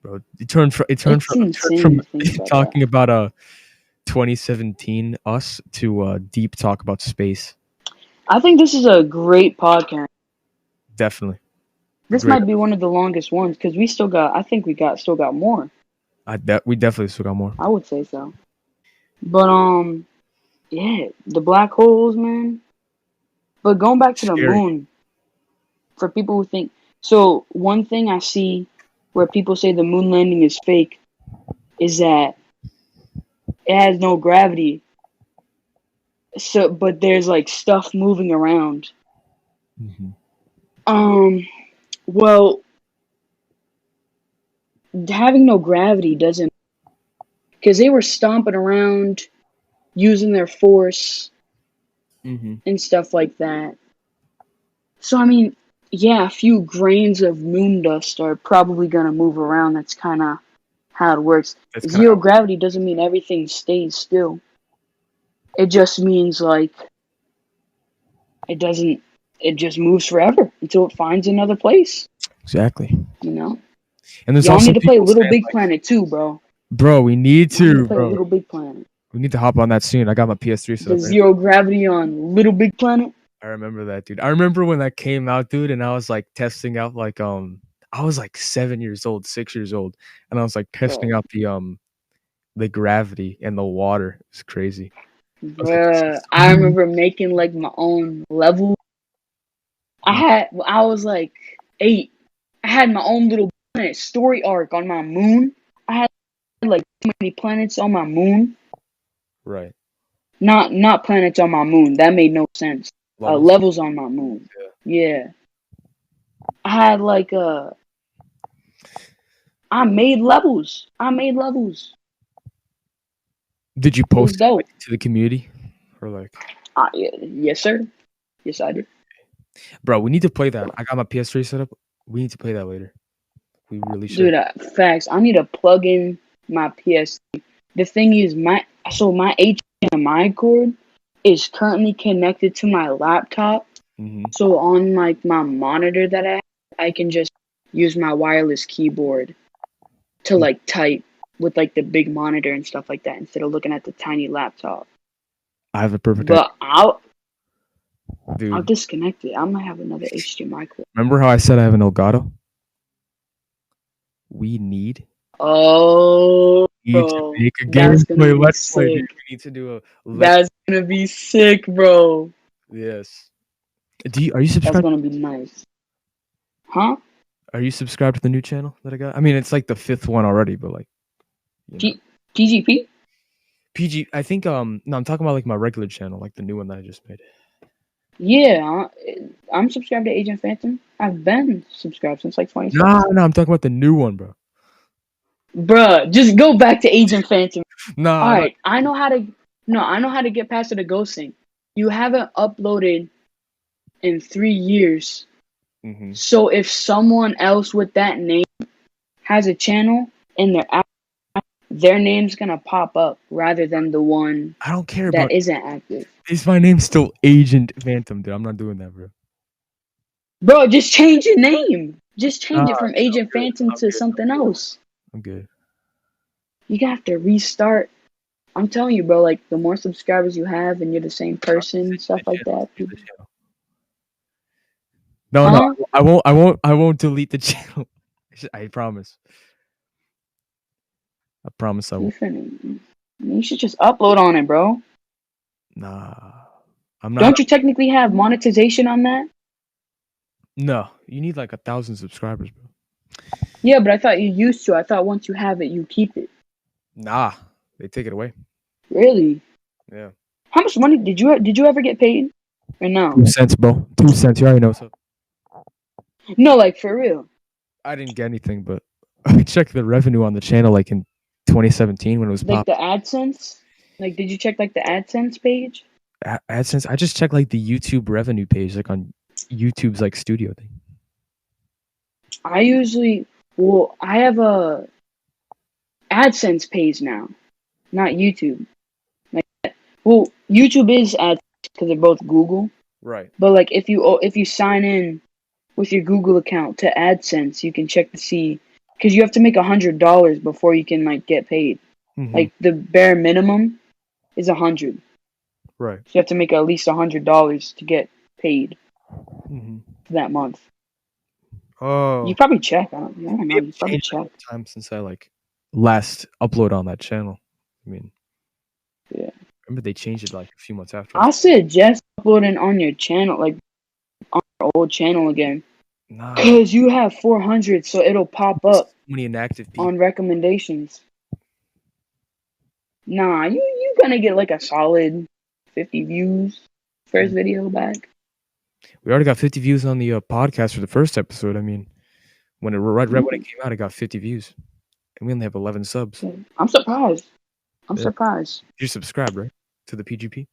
Bro, it turned from talking about 2017 us to deep talk about space. I think this is a great podcast. Definitely. This might be one of the longest ones because we still got. I think we still got more. We definitely still got more. I would say so. But yeah, the black holes, man. But going back to the moon, for people who think so, one thing I see where people say the moon landing is fake is that it has no gravity. So, but there's like stuff moving around. Mm-hmm. Well, having no gravity doesn't, because they were stomping around, using their force, and stuff like that. So I mean, yeah, a few grains of moon dust are probably gonna move around. That's kind of how it works. Zero gravity doesn't mean everything stays still. It just means like it doesn't. It just moves forever until it finds another place. Exactly. You know. And there's y'all also need to play Little Big Planet too, bro. Bro, we need to play Little Big Planet. We need to hop on that soon. I got my PS3 set up. The zero gravity on Little Big Planet. I remember that, dude. I remember when that came out, dude, and I was like testing out like I was like 7 years old, 6 years old, and I was like testing out the gravity and the water. It's crazy. I remember making like my own level. I was like 8. I had my own little planet story arc on my moon. I had like too many planets on my moon. Right. Not planets on my moon. That made no sense. Levels on my moon. Yeah. I had like I made levels. Did you post it to the community? Or like yes, sir. Yes, I did. Bro, we need to play that. I got my PS3 set up. We need to play that later. We really should. Dude, facts. I need to plug in my PS3. The thing is, my HDMI cord is currently connected to my laptop. So on like my monitor that I can just use my wireless keyboard to like type with like the big monitor and stuff like that instead of looking at the tiny laptop. I have a perfect. But I'll disconnect it. I might have another HDMI cord. Remember how I said I have an Elgato? We need. Oh, to make a gameplay. Let's play. We need to do a. That's gonna be sick, bro. Yes. Are you subscribed? That's gonna be nice. Huh? Are you subscribed to the new channel that I got? I mean, it's like the 5th one already, but like. PGP? I think no, I'm talking about like my regular channel, like the new one that I just made. Yeah, I'm subscribed to Agent Phantom. I've been subscribed since like 2017. No, I'm talking about the new one, bro. Bruh, just go back to Agent Phantom. Nah, All I'm not. right, I know how to. No, I know how to get past the ghosting. You haven't uploaded in 3 years. Mm-hmm. So if someone else with that name has a channel and their name's gonna pop up rather than the one I don't care that about. isn't active. Is my name still Agent Phantom, dude? I'm not doing that, bro. Bro, just change your name. Just Nah, change it from dude, I'm Agent good. Phantom I'm to good. I'm something good. else. I'm good. You have to restart. I'm telling you, bro, like the more subscribers you have and you're the same I'll just person, send you stuff the like channel. that. Send you the channel. No, no, Huh? I won't. I won't. I won't delete the channel. I promise. I promise I You won't. finna, you should just upload on it, bro. Nah, I'm not. Don't you technically have monetization on that? No, you need like 1,000 subscribers, bro. Yeah, but I thought you used to. I thought once you have it, you keep it. Nah, they take it away. Really? Yeah. How much money did you ever get paid? Or no? 2 cents, bro. 2 cents. You already know. So No, like for real. I didn't get anything, but I checked the revenue on the channel like in 2017 when it was Like popping. the AdSense? Like did you check like the AdSense page? AdSense. I just checked like the YouTube revenue page, like on YouTube's like studio thing. I usually I have a AdSense page now, not YouTube. Like YouTube is AdSense because they're both Google. Right. But like if you sign in with your Google account to AdSense, you can check to see because you have to make $100 before you can like get paid. Mm-hmm. Like the bare minimum is 100. Right. So you have to make at least $100 to get paid Mm-hmm. for that month. You Oh, probably check. I don't know. maybe You it's probably changed like check. one time since I like last upload on that channel. I mean, Yeah. remember they changed it like a few months after. I suggest uploading on your channel, like on your old channel again, Nah, cause you have 400, so it'll pop so up many inactive on people. recommendations. Nah, you gonna get like a solid 50 views first Mm. video back. We already got 50 views on the podcast for the first episode. I mean, when it right when it came out, it got 50 views, and we only have 11 subs. I'm surprised. I'm Yeah. surprised. You subscribed, right, to the PGP?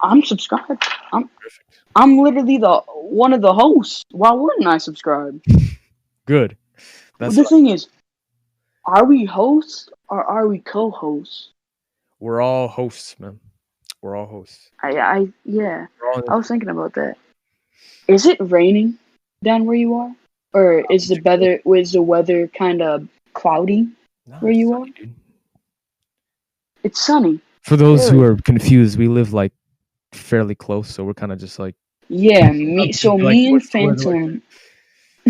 I'm subscribed. I'm Perfect. I'm literally the one of the hosts. Why wouldn't I subscribe? Good. But That's the what thing is, are we hosts or are we co-hosts? we're all hosts, man. We're all hosts. Yeah. We're all in I was thinking about that. Is it raining down where you are, or is the weather kind of cloudy Nah, where it's you are? sunny, dude. It's sunny. For those who Really? are confused, we live like fairly close, so we're kind of just like Yeah. just So be like, me and what's the weather like?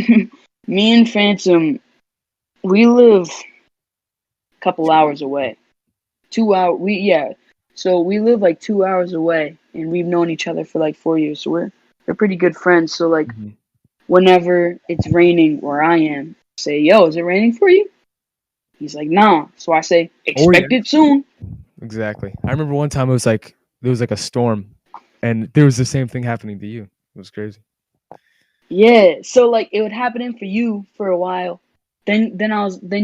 Phantom, me and Phantom, we live a couple hours away. 2 hour. So we live like 2 hours away, and we've known each other for like 4 years. So we're pretty good friends. So like Mhm. whenever it's raining where I am, I say, "Yo, is it raining for you?" He's like, "Nah." So I say, Oh yeah, "Expect it soon." exactly. I remember one time it was like there was like a storm, and there was the same thing happening to you. It was crazy. Yeah. So like it would happen for you for a while. Then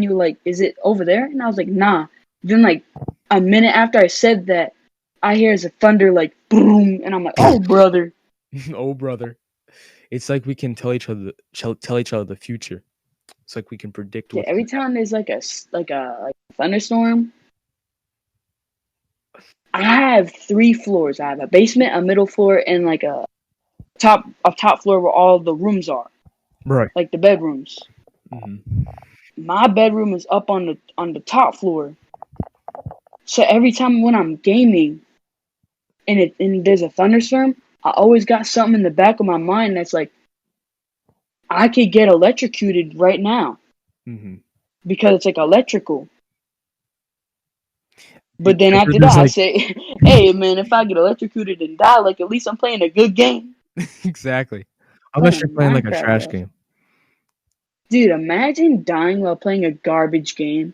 you were like, "Is it over there?" And I was like, "Nah." Then like a minute after I said that, I hear a thunder like boom, and I'm like, "Oh brother." Oh brother, it's like we can tell each other the future. It's like we can predict Yeah. what's Every gonna happen. time there's like a thunderstorm, I have 3 floors. I have a basement, a middle floor, and like a top floor where all the rooms are, Right. like the bedrooms. Hmm. My bedroom is up on the top floor. So every time when I'm gaming and there's a thunderstorm, I always got something in the back of my mind that's like I could get electrocuted right now Hmm. because it's like electrical. But then I heard after that, there's I like say, "Hey man, if I get electrocuted and die, like at least I'm playing a good game." exactly. Unless you're Playing playing like a Minecraft, trash bro. game. Dude, imagine dying while playing a garbage game.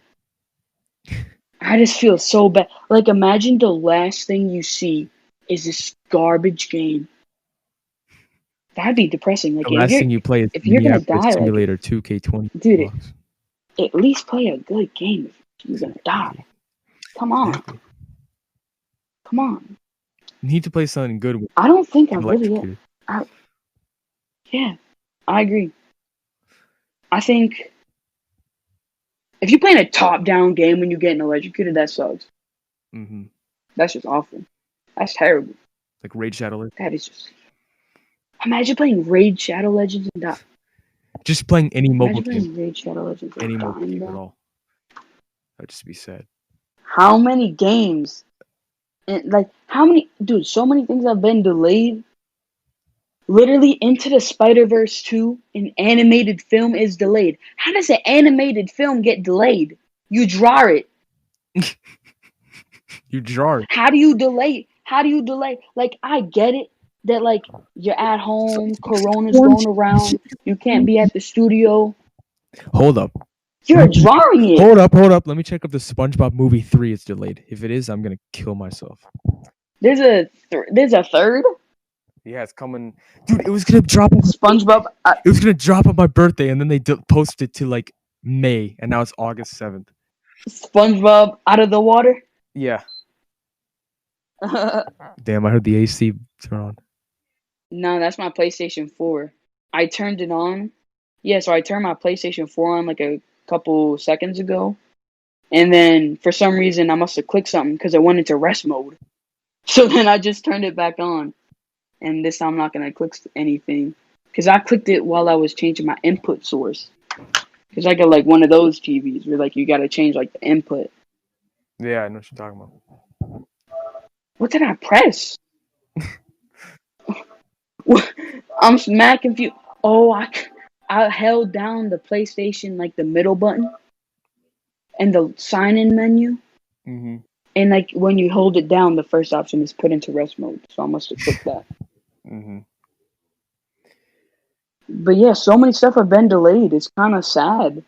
I just feel so bad. Like, imagine the last thing you see is this garbage game. That'd be depressing. The Like, last thing you play is if you're gonna Minneapolis die, like, Simulator 2K20 dude, blocks. at least play a good game if you're gonna die. Come on. Exactly. Come on. You need to play something good with I don't think I really electrocuted. yeah, I agree. I think if you're playing a top-down game when you're getting electrocuted, that sucks. Mm-hmm. That's just awful. That's terrible. Like Raid Shadow Legends. That is just. Imagine playing Raid Shadow Legends and die. Just playing any mobile Imagine game. playing Raid Shadow Legends Any and mobile dying, game at bro. all. That'd just be sad. How many games? And like, how many? Dude, so many things have been delayed. Literally, Into the Spider-Verse 2, an animated film is delayed. How does an animated film get delayed? You draw it. You draw it. How do you delay? How do you delay? Like, I get it that, like, you're at home, Corona's going around, you can't be at the studio. Hold up. You're drawing it. Hold up. Let me check if the SpongeBob movie 3 is delayed. If it is, I'm gonna kill myself. There's a third? Yeah, it's coming. Dude, it was gonna drop. SpongeBob. It was gonna drop on my birthday, and then they posted it to like May, and now it's August 7th. SpongeBob out of the water? Yeah. Damn, I heard the AC turn on. No, that's my PlayStation 4. I turned it on. Yeah, so I turned my PlayStation 4 on like a couple seconds ago. And then for some reason I must have clicked something because it went into rest mode. So then I just turned it back on. And this time I'm not going to click anything. Because I clicked it while I was changing my input source. Because I got like one of those TVs where like you got to change like the input. Yeah, I know what you're talking about. What did I press? I'm mad confused. Oh, I held down the PlayStation, like the middle button and the sign-in menu. Mm-hmm. And like when you hold it down, the first option is put into rest mode. So I must have clicked that. Mm-hmm. But yeah, so many stuff have been delayed. It's kind of sad.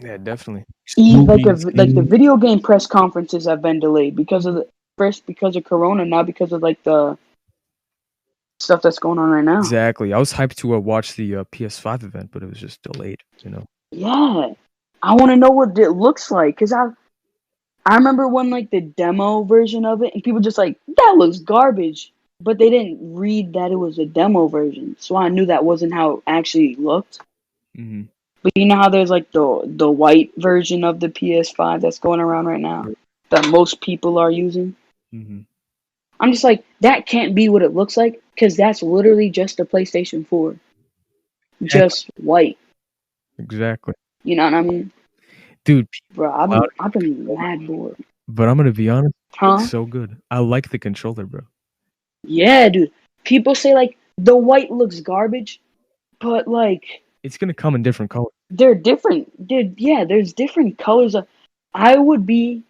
Yeah, definitely. Like the video game press conferences have been delayed because of because of Corona, not because of like the stuff that's going on right now. Exactly. I was hyped to watch the PS5 event, but it was just delayed. You know. Yeah, I want to know what it looks like because I remember when like the demo version of it, and people just like that looks garbage, but they didn't read that it was a demo version, so I knew that wasn't how it actually looked. Mm-hmm. But you know how there's like the white version of the PS5 that's going around right now that most people are using. Mm-hmm. I'm just like that can't be what it looks like because that's literally just a PlayStation 4, just white. Exactly. You know what I mean? Dude, Bro, I've been mad bored. but I'm gonna be honest, Huh? it's so good. I like the controller, bro. Yeah, dude. People say like the white looks garbage, but like It's gonna come in different colors. they're different. Dude, yeah, there's different colors of I would be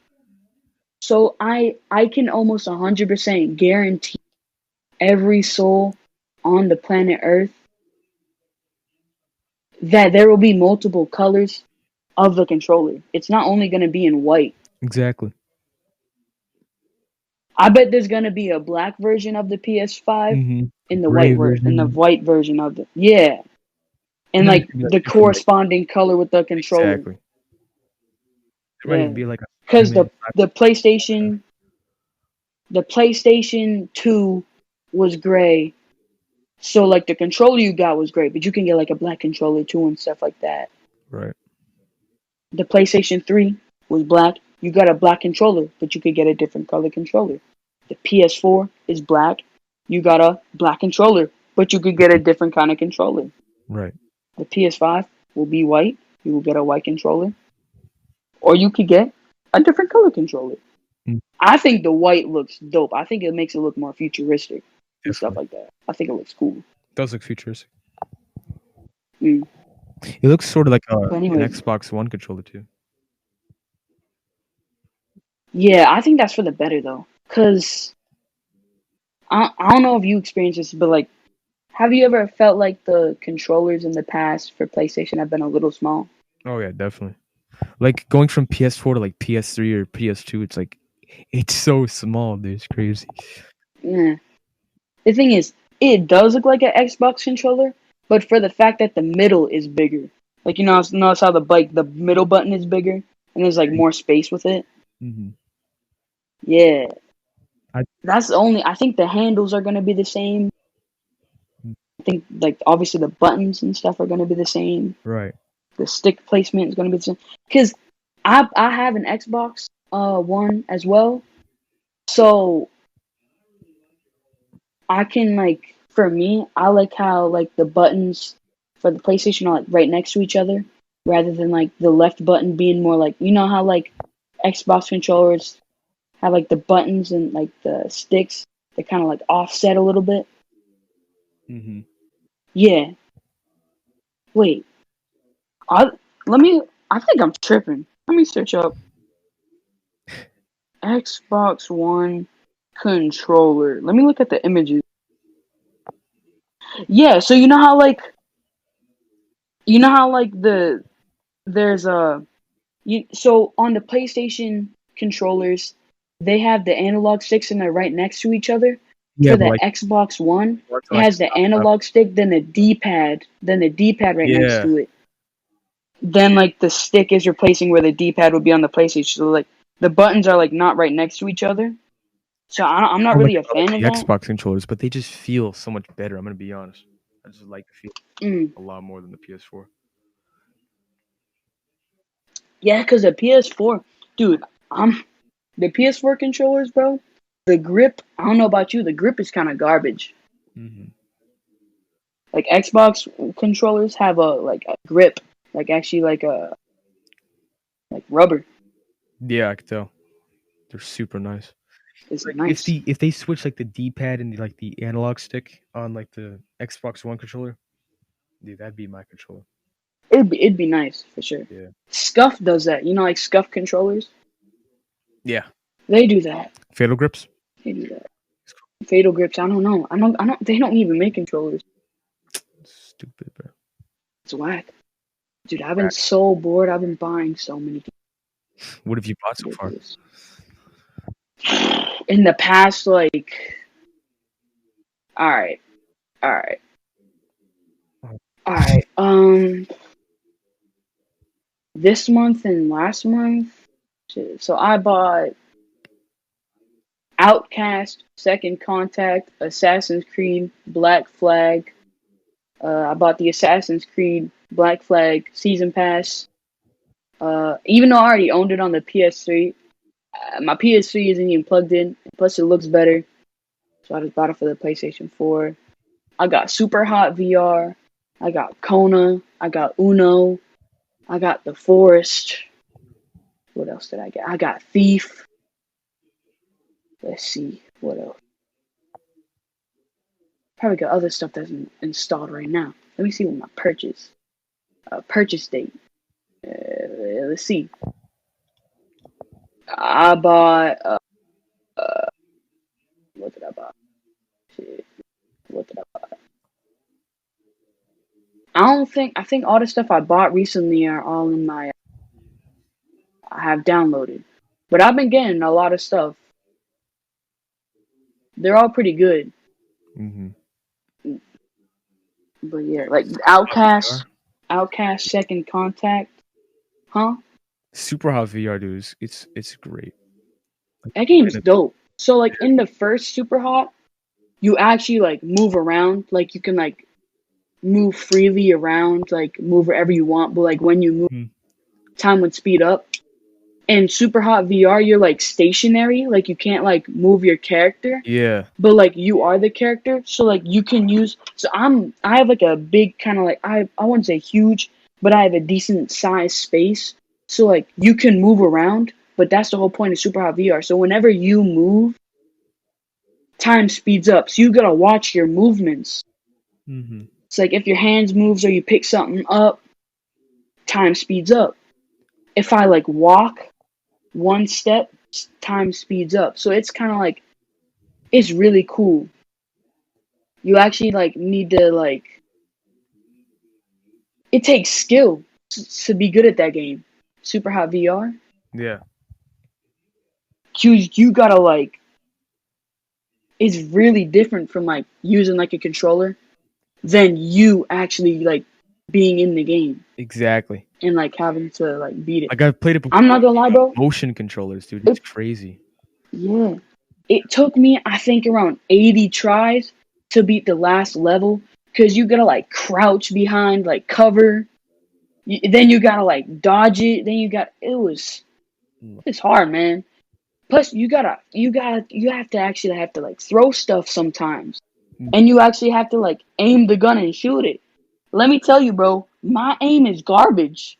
so I can almost 100% guarantee every soul on the planet Earth that there will be multiple colors of the controller. It's not only going to be in white. Exactly. I bet there's going to be a black version of the PS5 Mm-hmm. in the Gray white version of it. Yeah. And then like it's gonna be, the corresponding color with the controller. exactly. There might even be like a because the PlayStation 2 was gray, so like the controller you got was gray, but you can get like a black controller too and stuff like that. right. The PlayStation 3 was black, you got a black controller, but you could get a different color controller. The PS4 is black, you got a black controller, but you could get a different kind of controller. Right. The PS5 will be white, you will get a white controller, or you could get a different color controller. Mm. I think the white looks dope. I think it makes it look more futuristic and stuff Definitely. like that. I think it looks cool. It does look futuristic. Mm. It looks sort of like an anyways. Xbox One controller too. Yeah, I think that's for the better though. Cause I don't know if you experienced this, but like, have you ever felt like the controllers in the past for PlayStation have been a little small? Oh yeah, definitely. Like going from PS4 to like PS3 or PS2, it's like it's so small, dude. It's crazy. Yeah. The thing is, it does look like an Xbox controller, but for the fact that the middle is bigger. Like, you know, notice how the middle button is bigger and there's like more space with it. Mm-hmm. Yeah. I- That's the only. I think the handles are gonna be the same. I think like obviously the buttons and stuff are gonna be the same. Right. The stick placement is gonna be the same. Cause I have an Xbox One as well, so I can like for me I like how like the buttons for the PlayStation are like right next to each other rather than like the left button being more like you know how like Xbox controllers have like the buttons and like the sticks they kind of like offset a little bit. Mm-hmm. Yeah. Wait. I let me. I think I'm tripping. Let me search up Xbox One controller. Let me look at the images. Yeah. So you know how like there's a so on the PlayStation controllers they have the analog sticks and they're right next to each other. Yeah, For but the like, Xbox One, it like has the analog stick, then the D-pad, right next yeah. to it. Then like the stick is replacing where the D-pad would be on the PlayStation. So like the buttons are like not right next to each other. So I'm not I like really a fan of the that. Xbox controllers, but they just feel so much better. I'm gonna be honest. I just like the feel Mm. a lot more than the PS4. Yeah, because the PS4, dude, the PS4 controllers, bro. The grip, I don't know about you, the grip is kind of garbage. Mm-hmm. Like Xbox controllers have a grip, like actually like a like rubber. Yeah, I can tell. They're super nice. It's Like nice. if they switch like the D-pad and like the analog stick on like the Xbox One controller, dude, that'd be my controller. It'd be nice for sure. Yeah. Scuff does that. You know, like Scuff controllers. Yeah. They do that. Fatal grips. They do that. Fatal grips. I don't know. I don't. I don't. They don't even make controllers. Stupid, bro. It's whack, dude. I've been Right. so bored. I've been buying so many. What have you bought so far? Ridiculous. In the past, like, all right, all right, all right. This month and last month. Shit, so I bought Outcast, Second Contact, Assassin's Creed, Black Flag. I bought the Assassin's Creed Black Flag season pass. Even though I already owned it on the PS3, my PS3 isn't even plugged in. Plus, it looks better, so I just bought it for the PlayStation 4. I got Super Hot VR. I got Kona. I got Uno. I got The Forest. What else did I get? I got Thief. Let's see what else. Probably got other stuff that's installed right now. Let me see what my purchase date. Let's see. I bought. What did I buy? Shit. What did I buy? I don't think. I think all the stuff I bought recently are all in my. I have downloaded, but I've been getting a lot of stuff. They're all pretty good. Mm-hmm. But yeah, like Outcast Second Contact, huh? Super Hot VR, dude. It's great. Like, That game's and dope. So like in the first Super Hot, you actually like move around, like you can like move freely around, like move wherever you want. But like when you move, Mhm. time would speed up. In Super Hot VR, you're like stationary, like you can't like move your character, Yeah. but like you are the character. So like you can use. So I have like a big kind of like I wouldn't say huge, but I have a decent size space. So like you can move around, but that's the whole point of Super Hot VR. So whenever you move, time speeds up. So you gotta watch your movements. Mm-hmm. It's like if your hands moves or you pick something up, time speeds up. If I like walk one step, time speeds up. So it's kind of like it's really cool. You actually like need to like it takes skill to be good at that game. Super Hot VR. Yeah. You gotta like it's really different from like using like a controller than you actually like being in the game Exactly. and like having to like beat it. Like I've played it before. I'm not gonna lie, bro. Motion controllers, dude. It's crazy. Yeah. It took me, I think, around 80 tries to beat the last level because you gotta like crouch behind like cover. Then you gotta like dodge it. Then it's hard, man. Plus, you have to actually have to like throw stuff sometimes, and you actually have to like aim the gun and shoot it. Let me tell you, bro, my aim is garbage.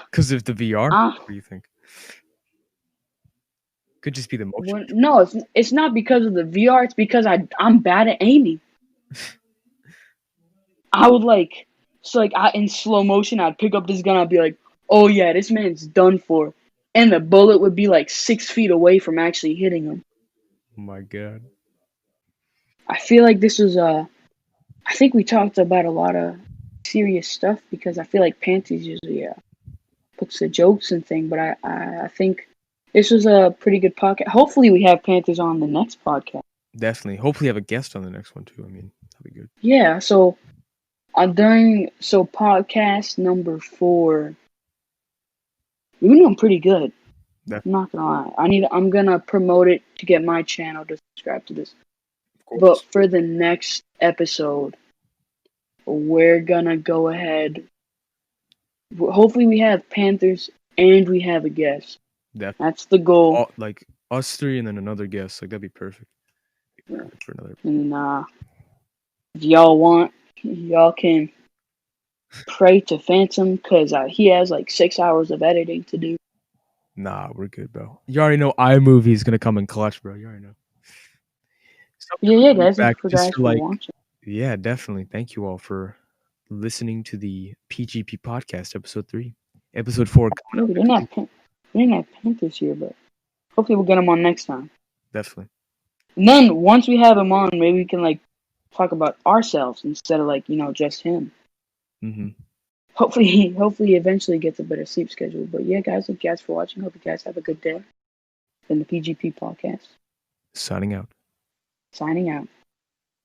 Because of the VR? Uh, What do you think? Could just be the motion. no, it's not because of the VR. It's because I'm bad at aiming. I would like in slow motion. I'd pick up this gun. I'd be like, oh yeah, this man's done for, and the bullet would be like 6 feet away from actually hitting him. Oh my god. I feel like this was I think we talked about a lot of serious stuff because I feel like Panties usually puts the jokes and thing, but I think this was a pretty good podcast. Hopefully, we have Panthers on the next podcast. Definitely. Hopefully have a guest on the next one too. I mean, that'd be good. Yeah. So podcast number 4, we've been doing pretty good. I'm not gonna lie. I'm gonna promote it to get my channel to subscribe to this. Of course. But for the next episode, we're gonna go ahead. Hopefully, we have Panthers and we have a guest. Definitely. That's the goal. Like us 3 and then another guest. Like that'd be perfect. For another. And if y'all want, y'all can pray to Phantom because he has like 6 hours of editing to do. Nah, we're good, bro. You already know iMovie's gonna come in clutch, bro. You already know. Yeah, guys. Back For just guys for, for like, watching. yeah, definitely. Thank you all for listening to the PGP podcast, episode 3, episode 4. Yeah, we didn't have Panthers here, but hopefully we'll get him on next time. Definitely. And then once we have him on, maybe we can like talk about ourselves instead of like just him. Mm-hmm. Hopefully he eventually gets a better sleep schedule. But yeah, guys, thank you guys for watching. Hope you guys have a good day. In the PGP podcast. Signing out. Signing out.